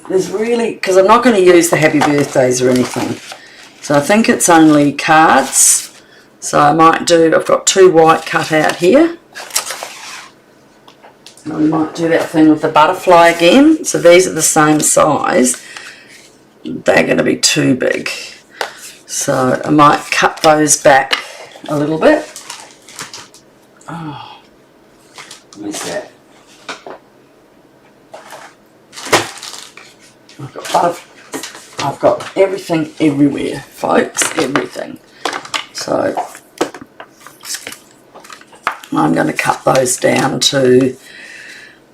there's really, because I'm not going to use the happy birthdays or anything, so I think it's only cards. So I might do, I've got 2 white cut out here. And we might do that thing with the butterfly again. So these are the same size. They're going to be too big. So I might cut those back a little bit. Oh, where's that? I've got everything everywhere, folks, everything. So I'm going to cut those down to,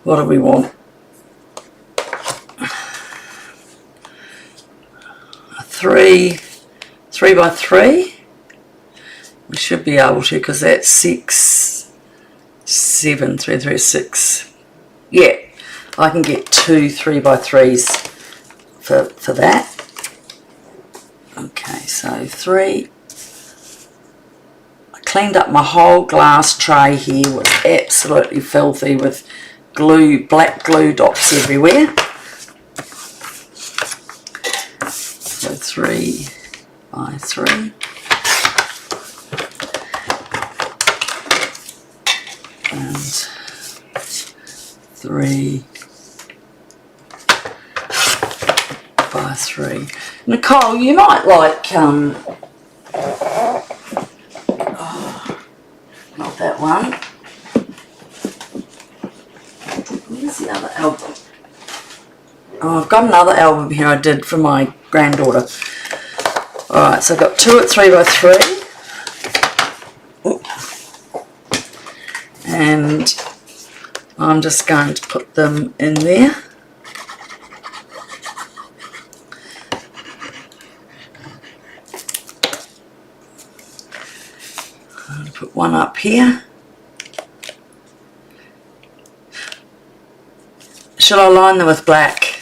what do we want? 3 by 3. We should be able to, because that's 6, 7, 3, 3, 6. Yeah, I can get 2 3 by 3s for that. Okay, so 3. I cleaned up my whole glass tray here. Was absolutely filthy with glue, black glue dots everywhere. So 3 by 3. And 3 by 3. Nicole, you might like, not that one. Where's the other album? Oh, I've got another album here I did for my granddaughter. Alright, so I've got 2 at 3x3. And I'm just going to put them in there. I'm going to put one up here. Should I line them with black?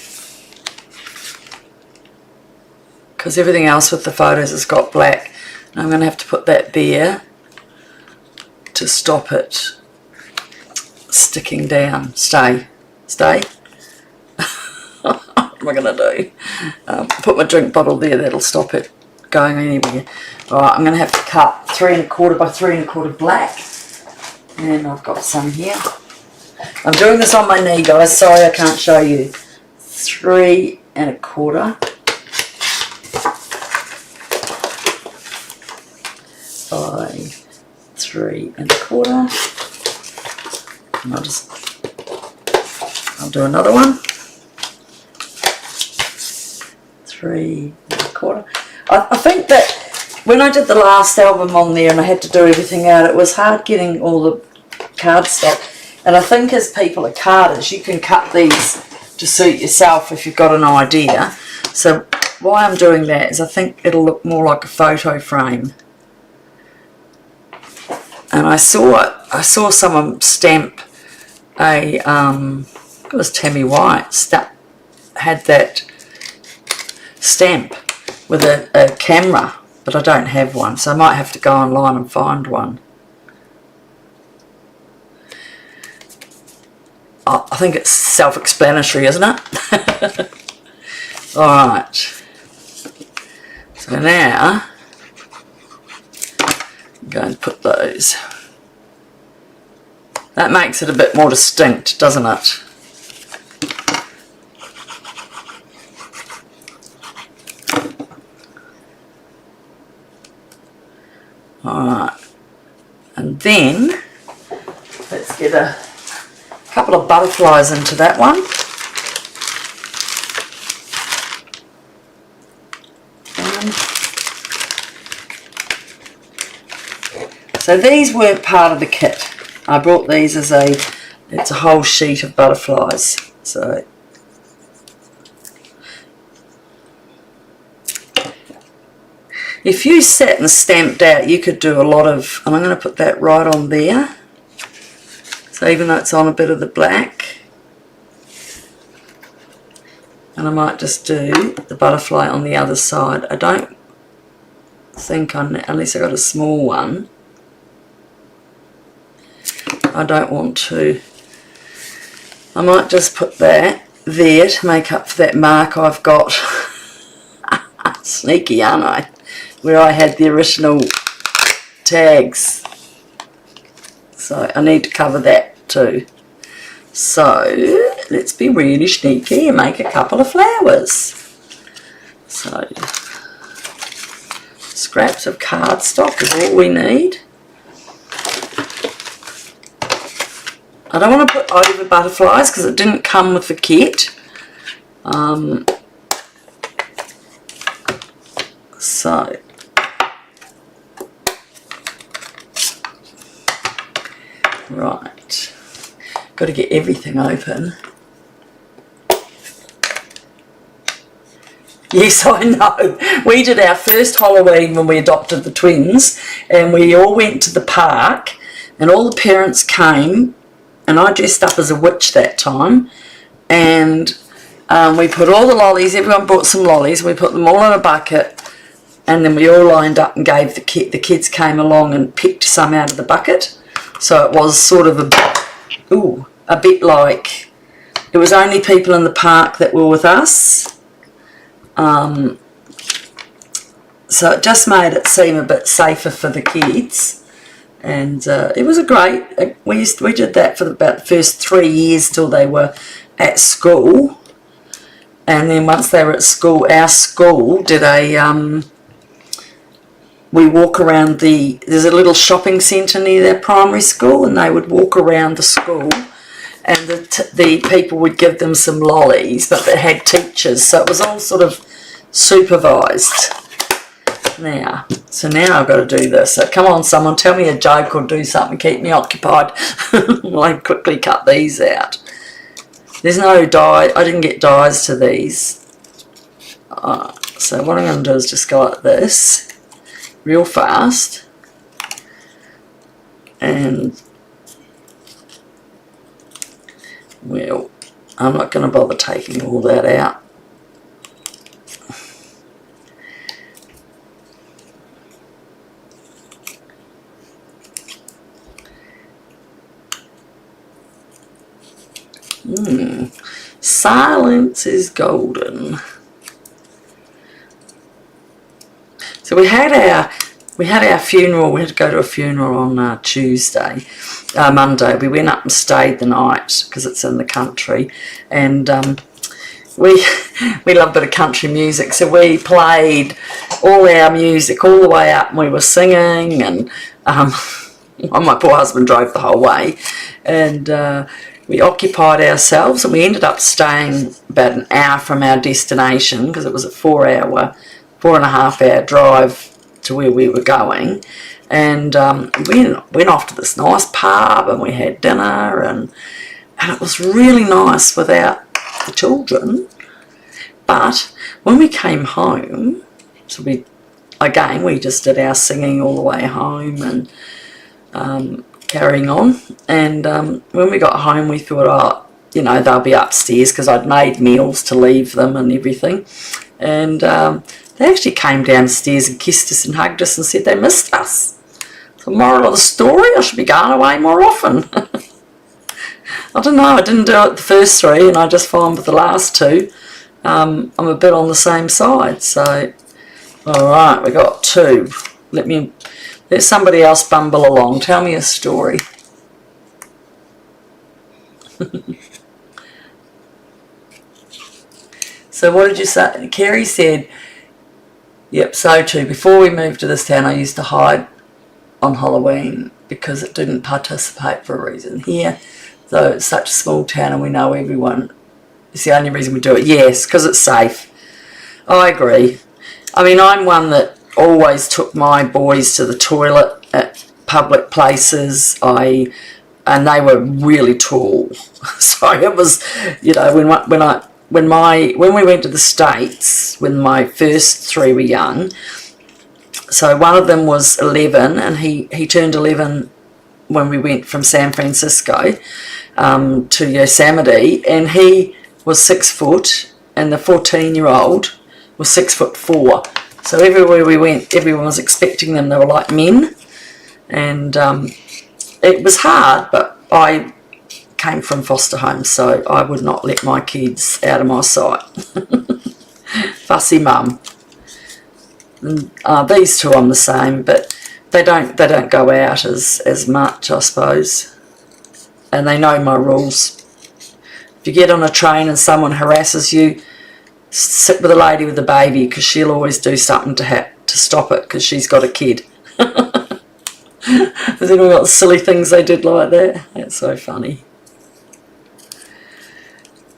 Because everything else with the photos has got black. And I'm going to have to put that there to stop it sticking down. Stay. What am I going to do? Put my drink bottle there, that'll stop it going anywhere. Alright, I'm going to have to cut 3 1/4 by 3 1/4 black. And I've got some here. I'm doing this on my knee, guys. Sorry I can't show you. 3 1/4 by 3 1/4. And I'll do another one. 3 1/4. I think that when I did the last album on there and I had to do everything out, it was hard getting all the cardstock. And I think as people are carders, you can cut these to suit yourself if you've got an idea. So why I'm doing that is I think it'll look more like a photo frame. And I saw someone stamp a, it was Tammy White, had that stamp with a camera, but I don't have one, so I might have to go online and find one. I think it's self-explanatory, isn't it? Alright. So now, I'm going to put those. That makes it a bit more distinct, doesn't it? Alright. And then, let's get a couple of butterflies into that one. So these weren't part of the kit. I brought these as it's a whole sheet of butterflies. So if you sat and stamped out, you could do a lot of, and I'm going to put that right on there. So even though it's on a bit of the black, and I might just do the butterfly on the other side. I don't think, unless I got a small one, I don't want to. I might just put that there to make up for that mark I've got. Sneaky, aren't I? Where I had the original tags. So I need to cover that too. So let's be really sneaky and make a couple of flowers. So scraps of cardstock is all we need. I don't want to put over butterflies because it didn't come with the kit. So right, got to get everything open. Yes, I know. We did our first Halloween when we adopted the twins, and we all went to the park, and all the parents came, and I dressed up as a witch that time, and we put all the lollies, everyone brought some lollies, we put them all in a bucket, and then we all lined up and gave the kids came along and picked some out of the bucket. So it was sort of a bit like, it was only people in the park that were with us. So it just made it seem a bit safer for the kids. And it was a great, we did that for about the first 3 years till they were at school. And then once they were at school, our school did a, we walk around there's a little shopping centre near their primary school, and they would walk around the school and the people would give them some lollies, but they had teachers, so it was all sort of supervised. Now, so now I've got to do this. So come on, someone, tell me a joke or do something, keep me occupied. I'll quickly cut these out. There's no dye, I didn't get dyes to these. So what I'm going to do is just go like this, real fast, and well, I'm not going to bother taking all that out. Silence is golden. So we had our funeral. We had to go to a funeral on Monday. We went up and stayed the night because it's in the country, and we love a bit of country music. So we played all our music all the way up, and we were singing. And my poor husband drove the whole way, and we occupied ourselves, and we ended up staying about an hour from our destination because it was a 4.5 hour drive to where we were going. And we went off to this nice pub, and we had dinner, and it was really nice without the children. But when we came home, so we just did our singing all the way home and carrying on. And when we got home, we thought, oh, you know, they'll be upstairs because I'd made meals to leave them and everything. And they actually came downstairs and kissed us and hugged us and said they missed us. The moral of the story, I should be going away more often. I don't know, I didn't do it the first 3, and I just find with the last 2, I'm a bit on the same side. So, alright, we got 2. Let somebody else bumble along. Tell me a story. So what did you say? Kerry said, yep, so too. Before we moved to this town, I used to hide on Halloween because it didn't participate for a reason. Here, though it's such a small town and we know everyone, it's the only reason we do it. Yes, because it's safe. I agree. I mean, I'm one that always took my boys to the toilet at public places. And they were really tall. So it was, you know, when we went to the States, when my first 3 were young, so one of them was 11, and he turned 11 when we went from San Francisco to Yosemite, and he was 6 foot, and the 14-year-old was 6'4". So everywhere we went, everyone was expecting them. They were like men, and it was hard, but I came from foster home, so I would not let my kids out of my sight. Fussy mum. These 2 I'm the same, but they don't go out as much, I suppose, and they know my rules. If you get on a train and someone harasses you, sit with a lady with a baby, because she'll always do something to stop it because she's got a kid. Has anyone got silly things they did like that? That's so funny.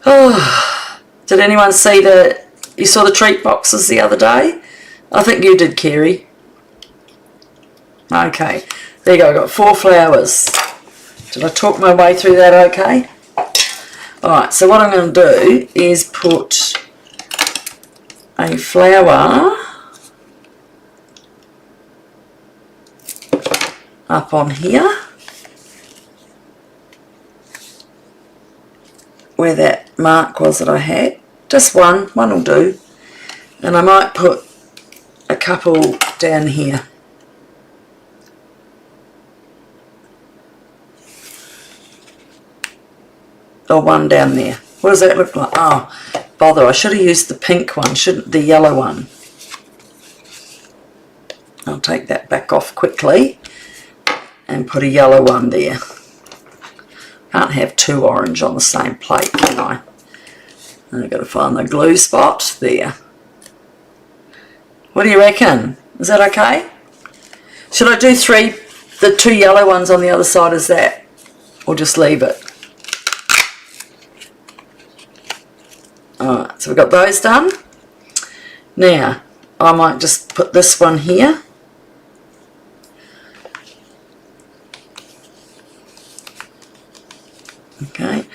Oh, did anyone see you saw the treat boxes the other day? I think you did, Kerry. Okay, there you go, I've got 4 flowers. Did I talk my way through that okay? Alright, so what I'm going to do is put a flower up on here where that mark was that I had. Just one will do, and I might put a couple down here. Or one down there. What does that look like? Oh, bother, I should have used the pink one, the yellow one. I'll take that back off quickly and put a yellow one there. Can't have 2 orange on the same plate, can I? I've got to find the glue spot there. What do you reckon? Is that okay? Should I do 3, the 2 yellow ones on the other side as that? Or just leave it? Alright, so we've got those done. Now, I might just put this one here. Okay,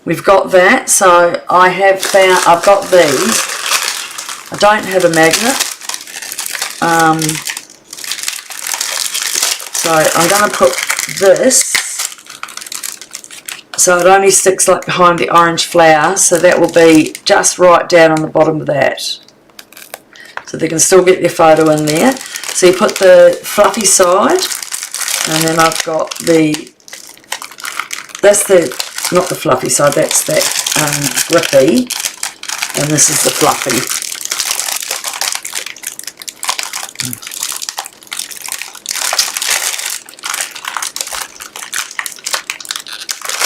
we've got that. So I have found, I've got these. I don't have a magnet. So I'm going to put this. So it only sticks like behind the orange flower, so that will be just right down on the bottom of that. So they can still get their photo in there. So you put the fluffy side, and then I've got the, that's the, not the fluffy side, that's that grippy, and this is the fluffy.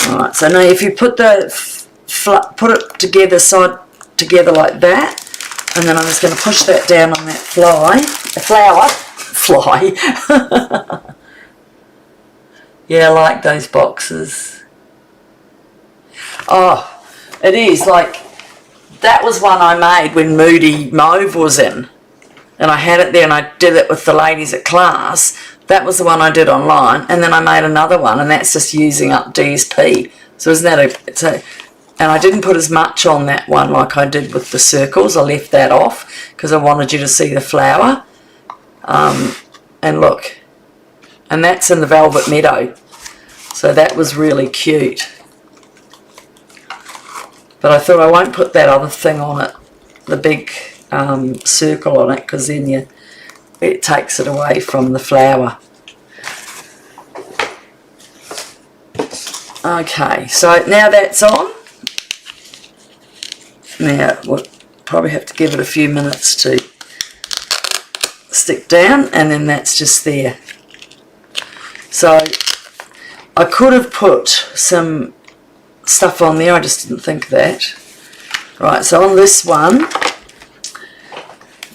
Alright, so now if you put the put it together, side together like that, and then I'm just going to push that down on that flower. Yeah, I like those boxes. Oh, it is like, that was one I made when Moody Mauve was in, and I had it there and I did it with the ladies at class. That was the one I did online, and then I made another one, and that's just using up DSP. So isn't that and I didn't put as much on that one like I did with the circles. I left that off because I wanted you to see the flower. And look, and that's in the Velvet Meadow. So that was really cute. But I thought I won't put that other thing on it, the big circle on it, because then it takes it away from the flower. Okay, so now that's on. Now we'll probably have to give it a few minutes to stick down, and then that's just there. So I could have put some stuff on there, I just didn't think of that. Right, so on this one,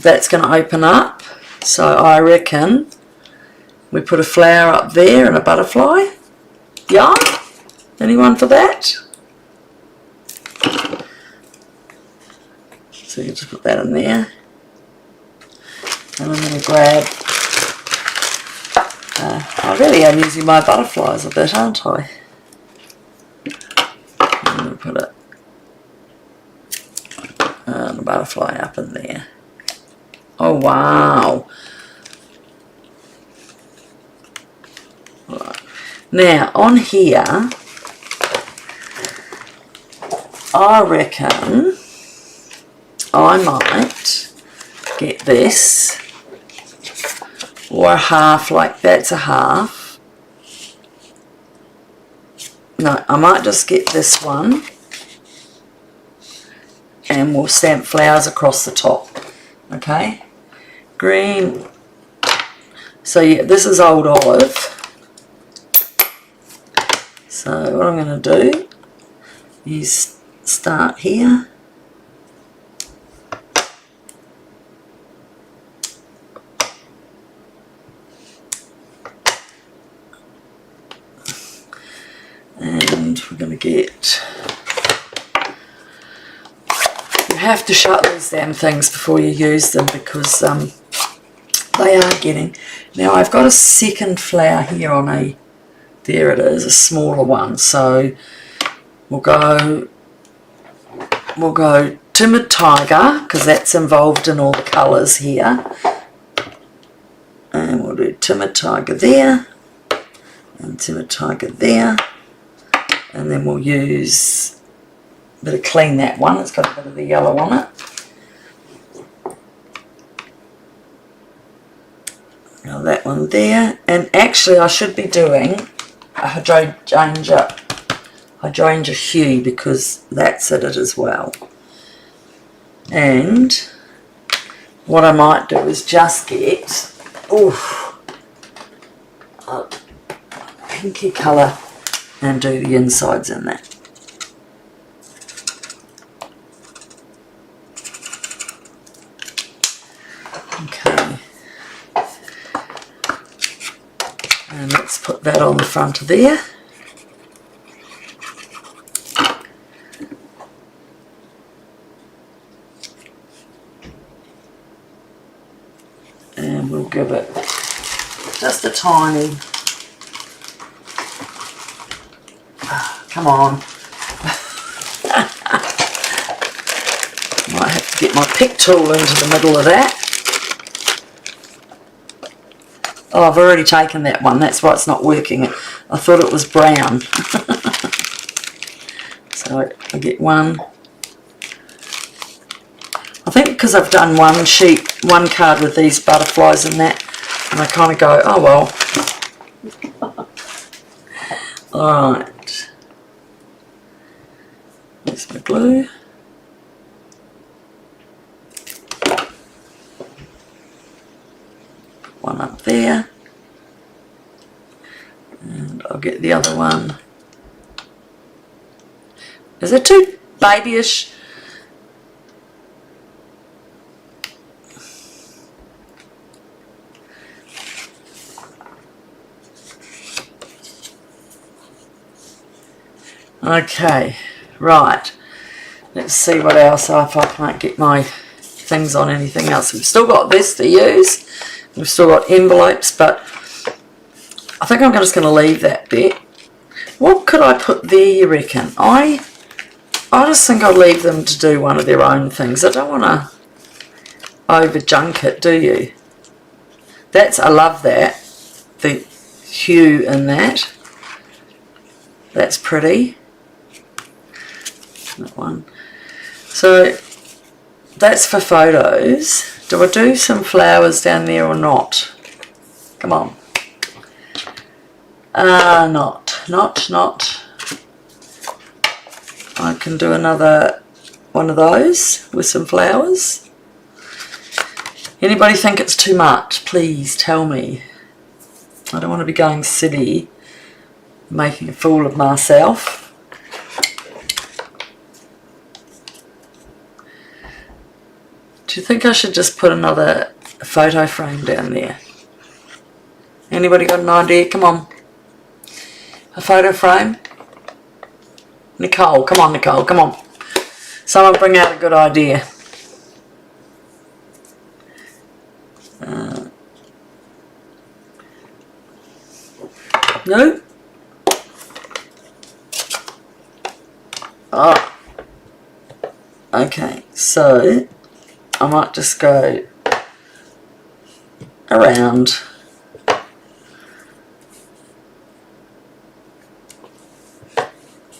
that's going to open up. So I reckon we put a flower up there and a butterfly. Yeah? Anyone for that? So you just put that in there. And I'm going to grab, I really am using my butterflies a bit, aren't I? I'm going to put it, the butterfly up in there. Oh wow. Right. Now on here, I reckon I might get this, or a half, like that's a half. No, I might just get this one, and we'll stamp flowers across the top. Okay, green. So yeah, this is Old Olive. So what I'm going to do is start here. And we're going to get, you have to shut these damn things before you use them, because they are getting, now I've got a second flower here on a, there it is, a smaller one, so we'll go Timid Tiger, because that's involved in all the colours here, and we'll do Timid Tiger there, and Timid Tiger there, and then we'll use a bit of Clean That one, it's got a bit of the yellow on it. Now that one there, and actually I should be doing a hydrangea hue, because that's in it as well. And what I might do is just get a pinky colour and do the insides in that. Okay. And let's put that on the front of there. and we'll give it just a tiny, come on. Might have to get my pick tool into the middle of that. Oh, I've already taken that one, that's why it's not working. I thought it was brown. So I get one. I think because I've done one sheet, one card with these butterflies and that, and I kind of go, oh well. Alright. There's my glue. One up there. And I'll get the other one. Is it too babyish? Okay, right. Let's see what else, if I can't get my things on anything else. We've still got this to use. We've still got envelopes, but I think I'm just going to leave that bit. What could I put there, you reckon? I just think I'll leave them to do one of their own things. I don't want to over junk it, do you? I love that. The hue in that. That's pretty. That one. So that's for photos. Do I do some flowers down there or not? Come on. Not. I can do another one of those with some flowers. Anybody think it's too much? Please tell me. I don't want to be going silly, making a fool of myself. Do you think I should just put another photo frame down there? Anybody got an idea? Come on. A photo frame? Nicole, come on Nicole, come on. Someone bring out a good idea. No? Oh. Okay, so I might just go around.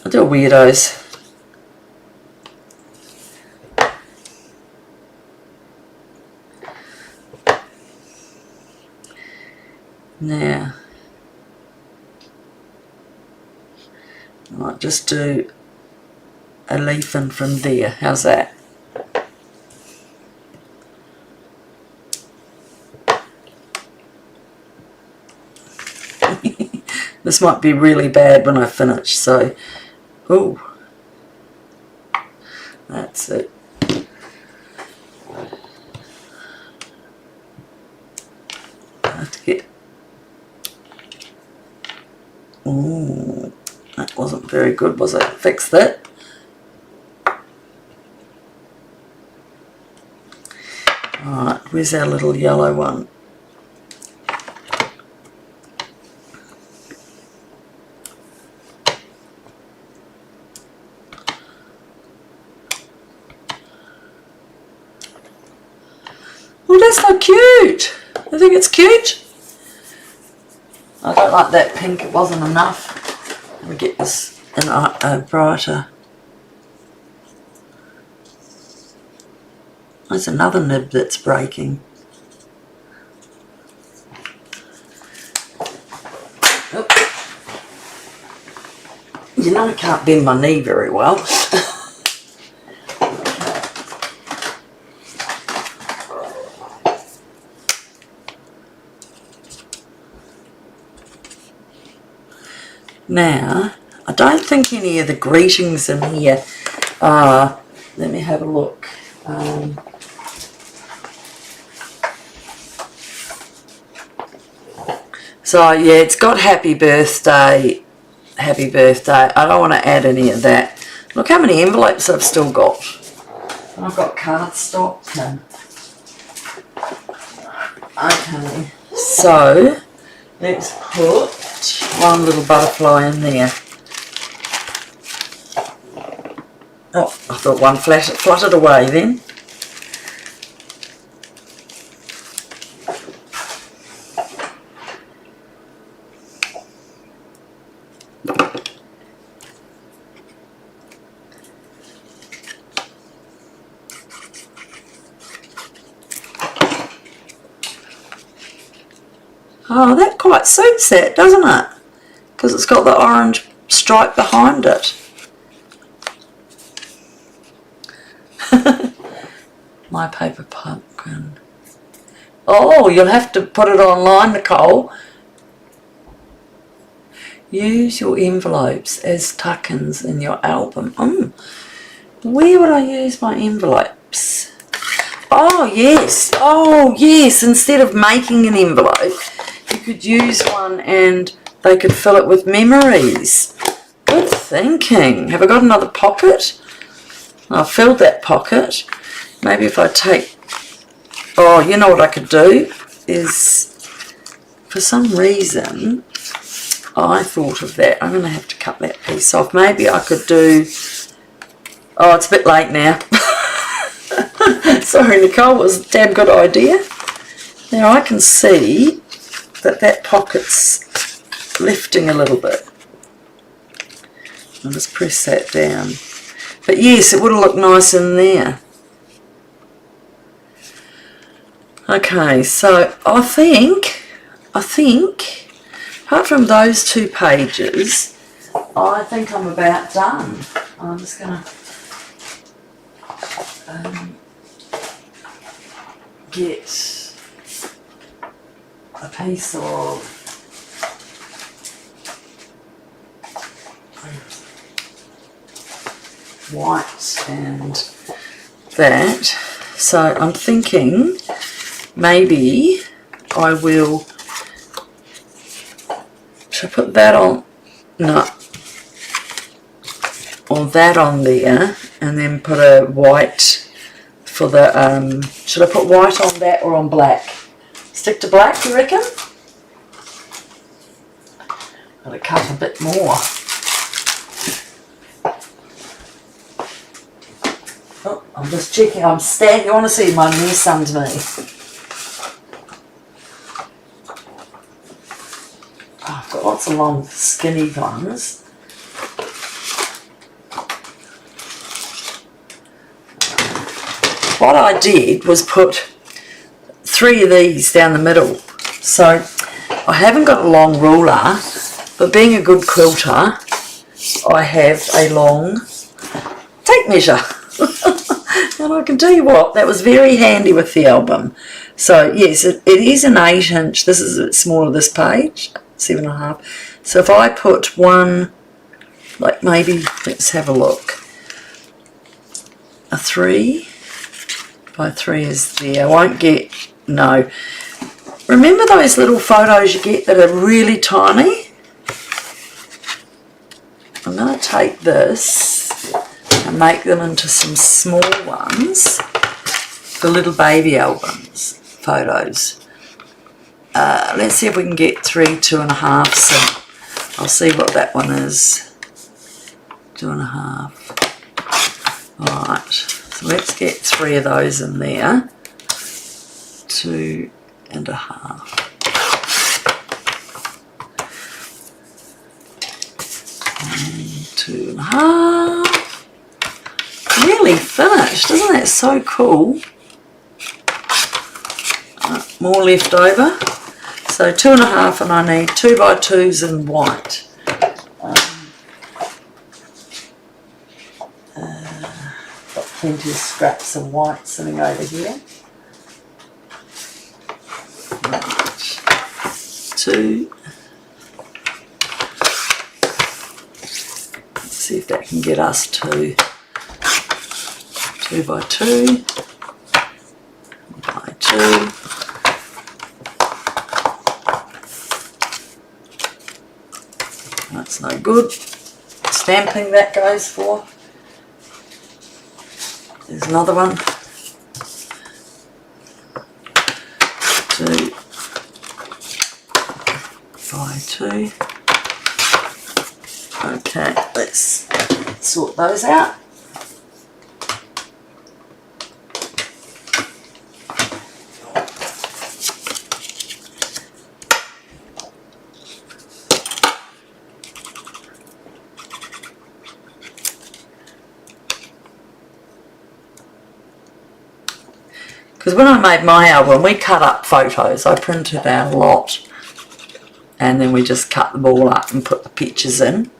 They're weirdos. Now, I might just do a leaf in from there. How's that? This might be really bad when I finish, so... Oh, that's it. I have to get... Oh, that wasn't very good, was it? Fixed it. Alright, where's our little yellow one? Oh, that's so cute. I think it's cute. I don't like that pink, it wasn't enough. Let me get this in a brighter. There's another nib that's breaking. Oh. You know I can't bend my knee very well. Now, I don't think any of the greetings in here are, let me have a look. So yeah, it's got happy birthday. I don't want to add any of that. Look how many envelopes I've still got. And I've got cardstock and Okay, so let's put one little butterfly in there. Oh, I thought one fluttered away then. Oh, that quite suits that, doesn't it? Because it's got the orange stripe behind it. My paper pumpkin. Oh, you'll have to put it online, Nicole. Use your envelopes as tuck-ins in your album. Where would I use my envelopes? Oh, yes. Oh, yes. Instead of making an envelope, you could use one and they could fill it with memories. Good thinking. Have I got another pocket? I've filled that pocket. Maybe if I take... Oh, you know what I could do is, for some reason, I thought of that. I'm going to have to cut that piece off. Maybe I could do... Oh, it's a bit late now. Sorry, Nicole, it was a damn good idea. Now I can see that that pocket's lifting a little bit. I'll just press that down. But yes, it would have looked nice in there. Okay, so I think, apart from those 2 pages, I think I'm about done. I'm just going to get a piece of white and that. So I'm thinking maybe I will, should I put that on? No. Or that on there and then put a white for the, should I put white on that or on black? Stick to black, you reckon? Got to cut a bit more. Oh, I'm just checking, I'm standing, you want to see my mess under me. Oh, I've got lots of long skinny ones. What I did was put 3 of these down the middle. So I haven't got a long ruler, but being a good quilter, I have a long tape measure. And I can tell you what, that was very handy with the album. So yes, it is an 8-inch. This is a bit smaller, this page, 7.5. So if I put one, like maybe, let's have a look, a 3 by 3 is there. I won't get, no. Remember those little photos you get that are really tiny? I'm going to take this and make them into some small ones for little baby albums, photos. Let's see if we can get 3 2.5. So I'll see what that one is. 2.5. Alright, so let's get 3 of those in there. 2.5. 2.5. Really finished, isn't that so cool? More left over. So 2.5, and I need 2 by 2s in white. Got plenty of scraps of white sitting over here. Right. 2. Let's see if that can get us to 2 by 2 by 2. That's no good. Stamping that goes for. There's another one. 2. by 2. Okay, let's sort those out. Because when I made my album, we cut up photos. I printed out a lot. And then we just cut the ball up and put the pictures in.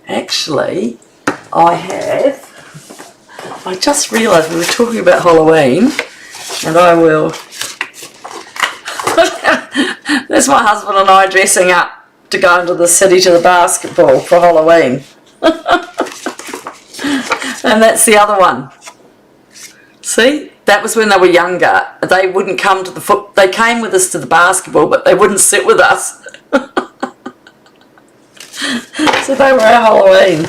Actually, I just realised we were talking about Halloween. And I will... There's my husband and I dressing up to go into the city to the basketball for Halloween. And that's the other one. See, that was when they were younger. They wouldn't come to the they came with us to the basketball, but they wouldn't sit with us. So they were our Halloween.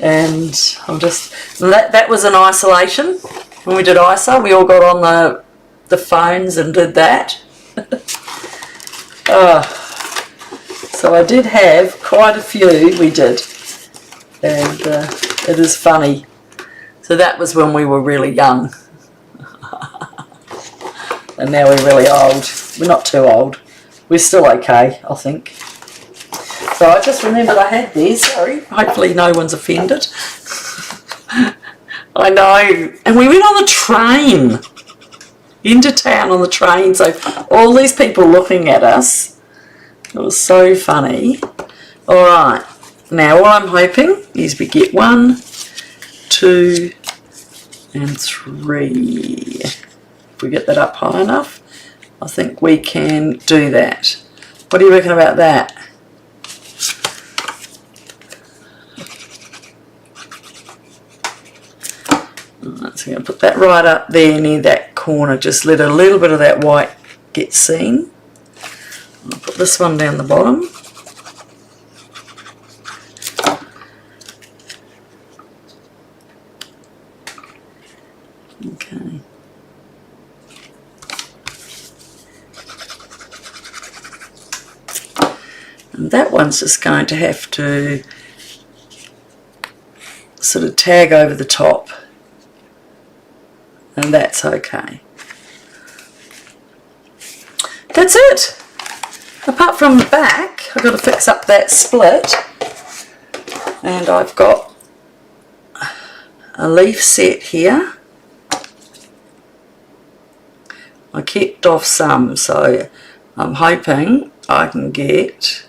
And that was in isolation. When we did ISA, we all got on the phones and did that. So I did have quite a few, we did. And it is funny. So that was when we were really young. And now we're really old. We're not too old. We're still okay, I think. So I just remembered I had these. Sorry. Hopefully no one's offended. I know. And we went on the train. Into town on the train. So all these people looking at us. It was so funny. Alright. Now what I'm hoping is we get 1, 2 and 3. If we get that up high enough, I think we can do that. What do you reckon about that? Right, so I'm going to put that right up there near that corner. Just let a little bit of that white get seen. I'll put this one down the bottom. Okay. And that one's just going to have to sort of tag over the top. And that's okay. That's it. Apart from the back, I've got to fix up that split. And I've got a leaf set here. I kept off some, so I'm hoping I can get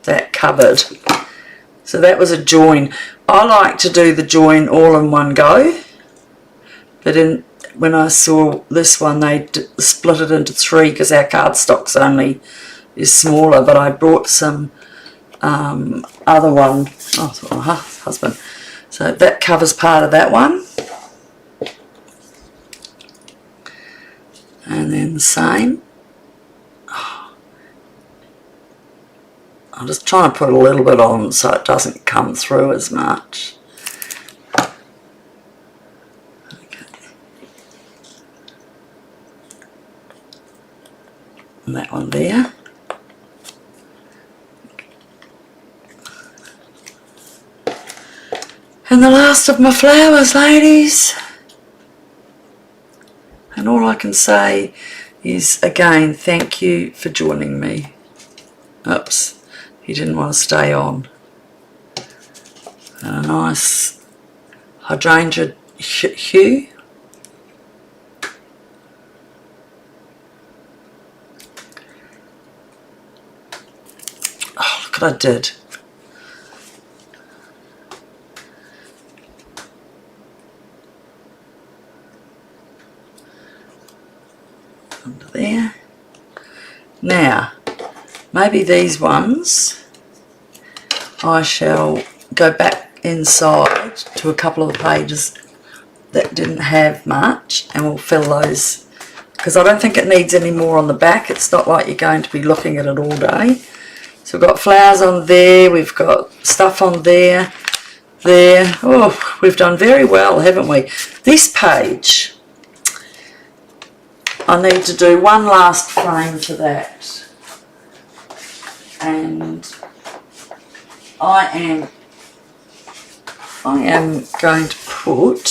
that covered. So that was a join. I like to do the join all in one go, but when I saw this one, they split it into 3 because our cardstock's only is smaller. But I brought some other one. Oh, it's my husband. So that covers part of that one. And then the same. I'm just trying to put a little bit on so it doesn't come through as much. Okay. And that one there. And the last of my flowers, ladies. And all I can say is, again, thank you for joining me. Oops, he didn't want to stay on. And a nice hydrangea hue. Oh, look what I did. Under there. Now, maybe these ones I shall go back inside to a couple of the pages that didn't have much, and we'll fill those, because I don't think it needs any more on the back. It's not like you're going to be looking at it all day. So we've got flowers on there, we've got stuff on there, there. Oh, we've done very well, haven't we? This page, I need to do one last frame for that, and I am going to put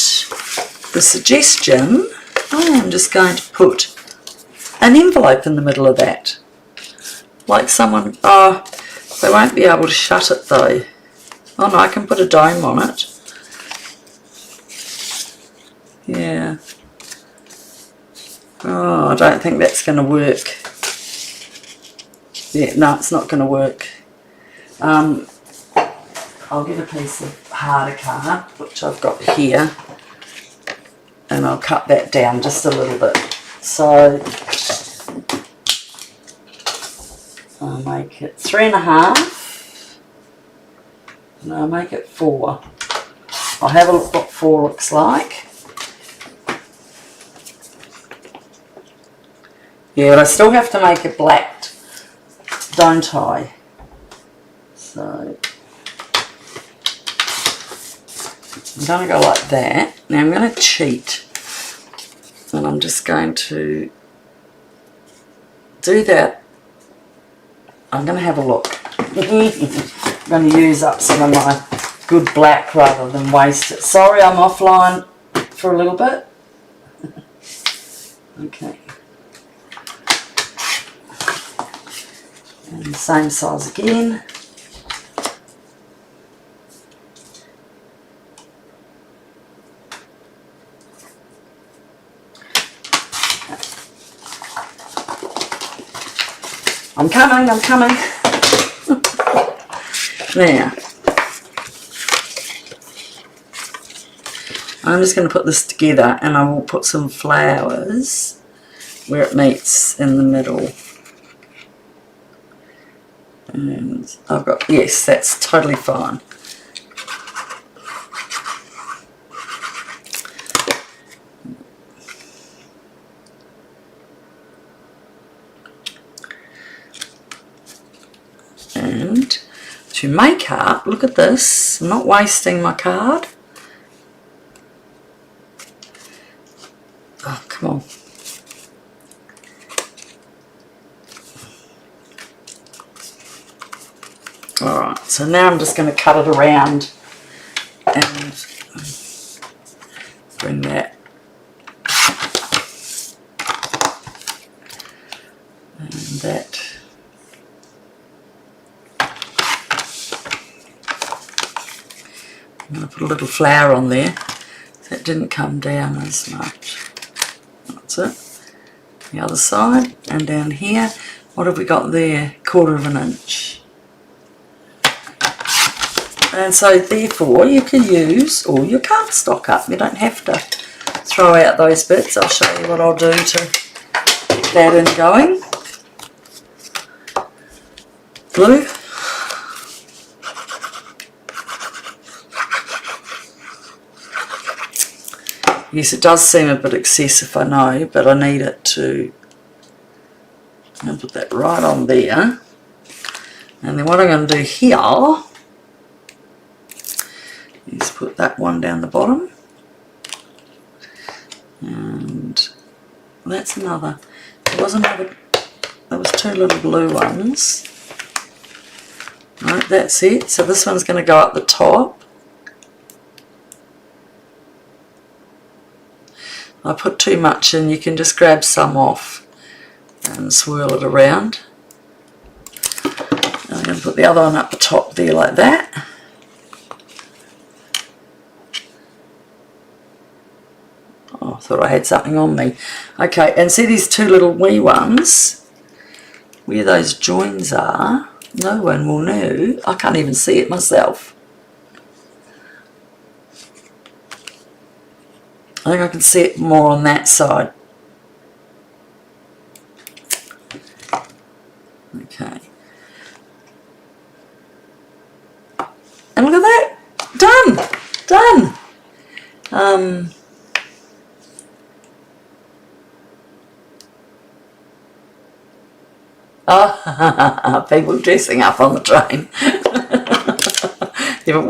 the suggestion. I am just going to put an envelope in the middle of that, like someone. Oh, they won't be able to shut it though. Oh no, I can put a dome on it. Yeah. Oh, I don't think that's going to work. Yeah, no, it's not going to work. I'll get a piece of harder card, which I've got here, and I'll cut that down just a little bit. So I'll make it 3.5, and I'll make it 4. I'll have a look what 4 looks like. Yeah, but I still have to make it black, don't I? So I'm going to go like that. Now I'm going to cheat, and I'm just going to do that. I'm going to have a look. I'm going to use up some of my good black rather than waste it. Sorry, I'm offline for a little bit. Okay. And the same size again. I'm coming, I'm coming. Now, I'm just going to put this together, and I will put some flowers where it meets in the middle. And I've got, yes, that's totally fine. And to make up, look at this, I'm not wasting my card. Oh, come on. Alright, so now I'm just going to cut it around and bring that. And that. I'm going to put a little flower on there. That didn't come down as much. That's it. The other side, and down here, what have we got there? 1/4 inch. And so therefore you can use all your cardstock up. You don't have to throw out those bits. I'll show you what I'll do to get that in going. Glue. Yes, it does seem a bit excessive, I know, but I need it to. I'm going to put that right on there. And then what I'm going to do here is put that one down the bottom, and that's another. There was another. There was 2 little blue ones. Right, that's it. So this one's going to go up the top. I put too much in. You can just grab some off and swirl it around. And I'm going to put the other one up the top there like that. Oh, I thought I had something on me. Okay, and see these 2 little wee ones? Where those joins are, no one will know. I can't even see it myself. I think I can see it more on that side. Okay. And look at that! Done! Done! Oh, people dressing up on the train. Yeah, but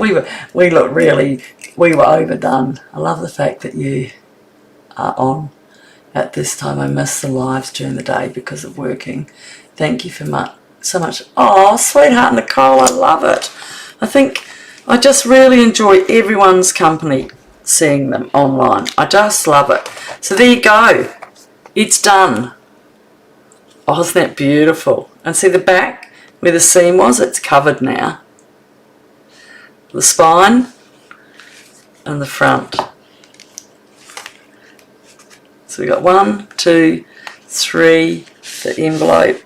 we look really, we were overdone. I love the fact that you are on at this time. I miss the lives during the day because of working. Thank you so much. Oh, sweetheart Nicole, I love it. I think I just really enjoy everyone's company, seeing them online. I just love it. So there you go. It's done. Oh, isn't that beautiful? And see the back where the seam was? It's covered now. The spine and the front. So we got 1, 2, 3, the envelope.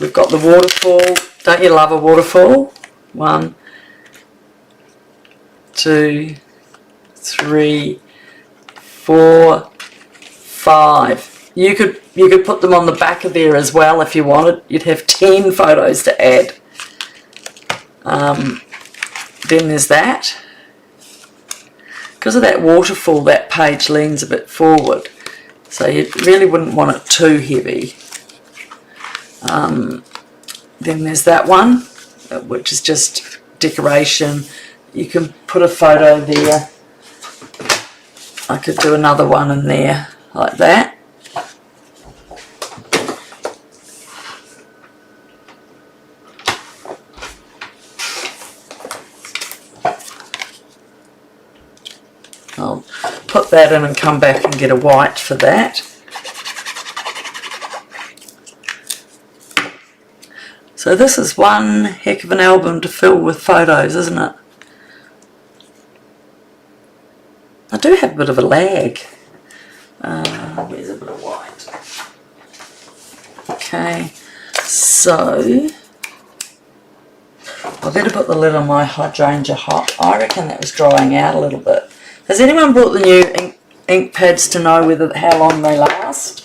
We've got the waterfall. Don't you love a waterfall? 1, 2, 3, 4, 5. You could put them on the back of there as well if you wanted. You'd have 10 photos to add. Then there's that. Because of that waterfall, that page leans a bit forward, so you really wouldn't want it too heavy. Then there's that one, which is just decoration. You can put a photo there. I could do another one in there like that. I'll put that in and come back and get a white for that. So this is one heck of an album to fill with photos, isn't it? I do have a bit of a lag. Where's a bit of white? Okay, so I better put the lid on my hydrangea hot. I reckon that was drying out a little bit. Has anyone brought the new ink pads to know how long they last?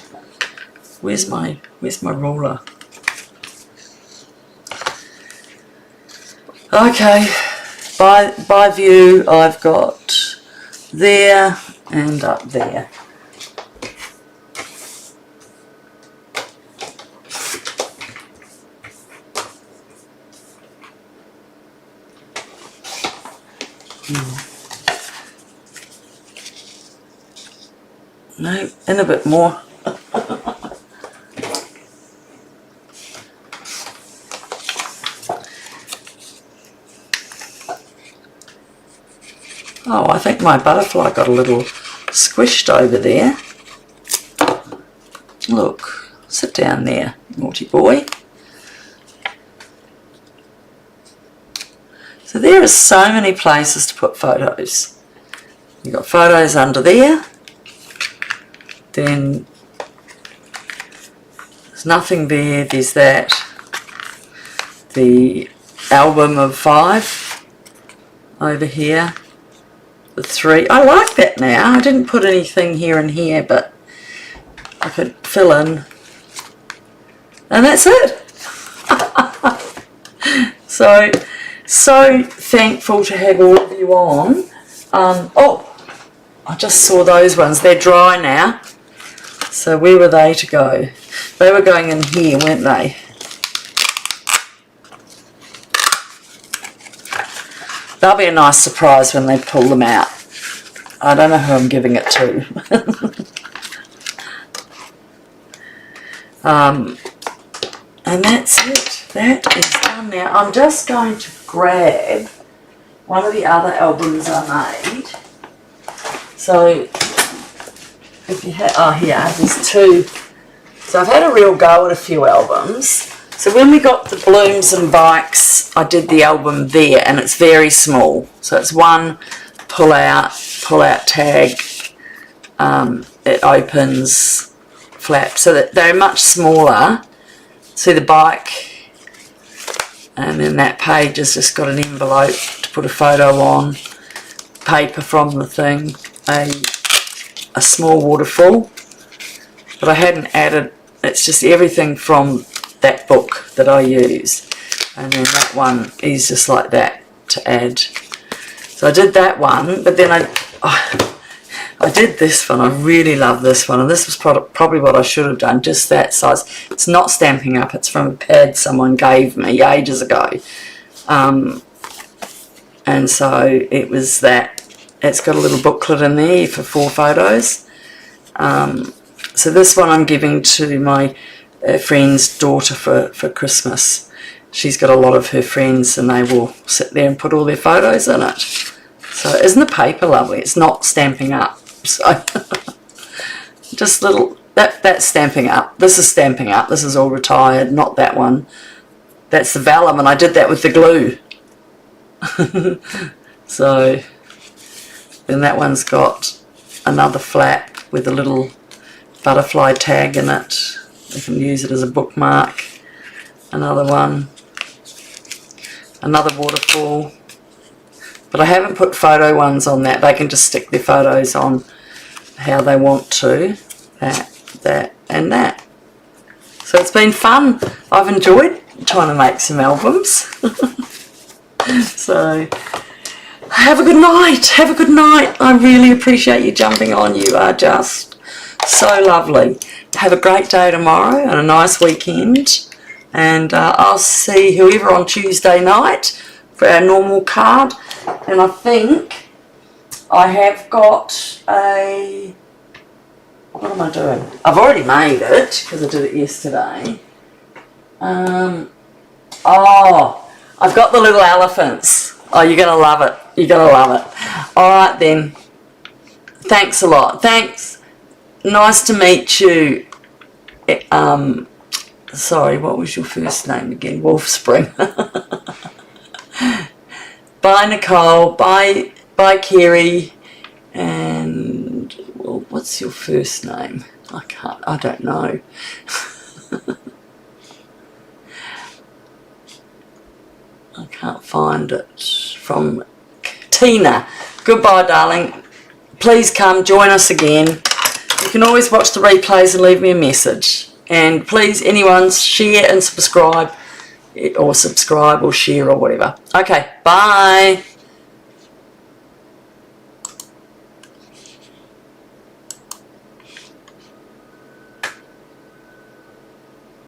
Where's my ruler? Okay, by view I've got there and up there. No, in a bit more. Oh, I think my butterfly got a little squished over there. Look, sit down there, naughty boy. So there are so many places to put photos. You've got photos under there. Then there's nothing there. There's that. The album of 5 over here. The 3. I like that now. I didn't put anything here and here, but I could fill in. And that's it. So thankful to have all of you on. Oh, I just saw those ones. They're dry now. So where were they to go? They were going in here, weren't they? They'll be a nice surprise when they pull them out. I don't know who I'm giving it to. And that's it. That is done now. I'm just going to grab one of the other albums I made. So if you have, oh here, there's 2. So I've had a real go at a few albums. So when we got the Blooms and Bikes, I did the album there, and it's very small. So it's one pull out tag. It opens, flap, so that they're much smaller. See the bike, and then that page has just got an envelope to put a photo on, paper from the thing, a small waterfall, but I hadn't added, it's just everything from that book that I use, and then that one is just like that to add. So I did that one, but then I did this one. I really love this one, and this was probably what I should have done, just that size. It's not Stampin' Up, it's from a pad someone gave me ages ago, and so it was that. It's got a little booklet in there for 4 photos, So this one I'm giving to my friend's daughter for Christmas. She's got a lot of her friends and they will sit there and put all their photos in it. So isn't the paper lovely? It's not Stampin' Up. So just little, that's Stampin' Up. This is Stampin' Up. This is all retired, not that one. That's the vellum, and I did that with the glue. So then that one's got another flap with a little butterfly tag in it. You can use it as a bookmark. Another one. Another waterfall. But I haven't put photo ones on that. They can just stick their photos on how they want to. That, and that. So it's been fun. I've enjoyed trying to make some albums. So have a good night. Have a good night. I really appreciate you jumping on. You are just so lovely. Have a great day tomorrow and a nice weekend. And I'll see whoever on Tuesday night for our normal card. And I think I have got a... What am I doing? I've already made it because I did it yesterday. Oh, I've got the little elephants. Oh, you're going to love it. You're going to love it. All right then. Thanks a lot. Thanks. Nice to meet you. Sorry, what was your first name again? Wolfspring. Bye, Nicole. Bye, Kerry. And well, what's your first name? I don't know. I can't find it. From Tina. Goodbye, darling. Please come join us again. You can always watch the replays and leave me a message. And please, anyone, share and subscribe or share or whatever. Okay, bye.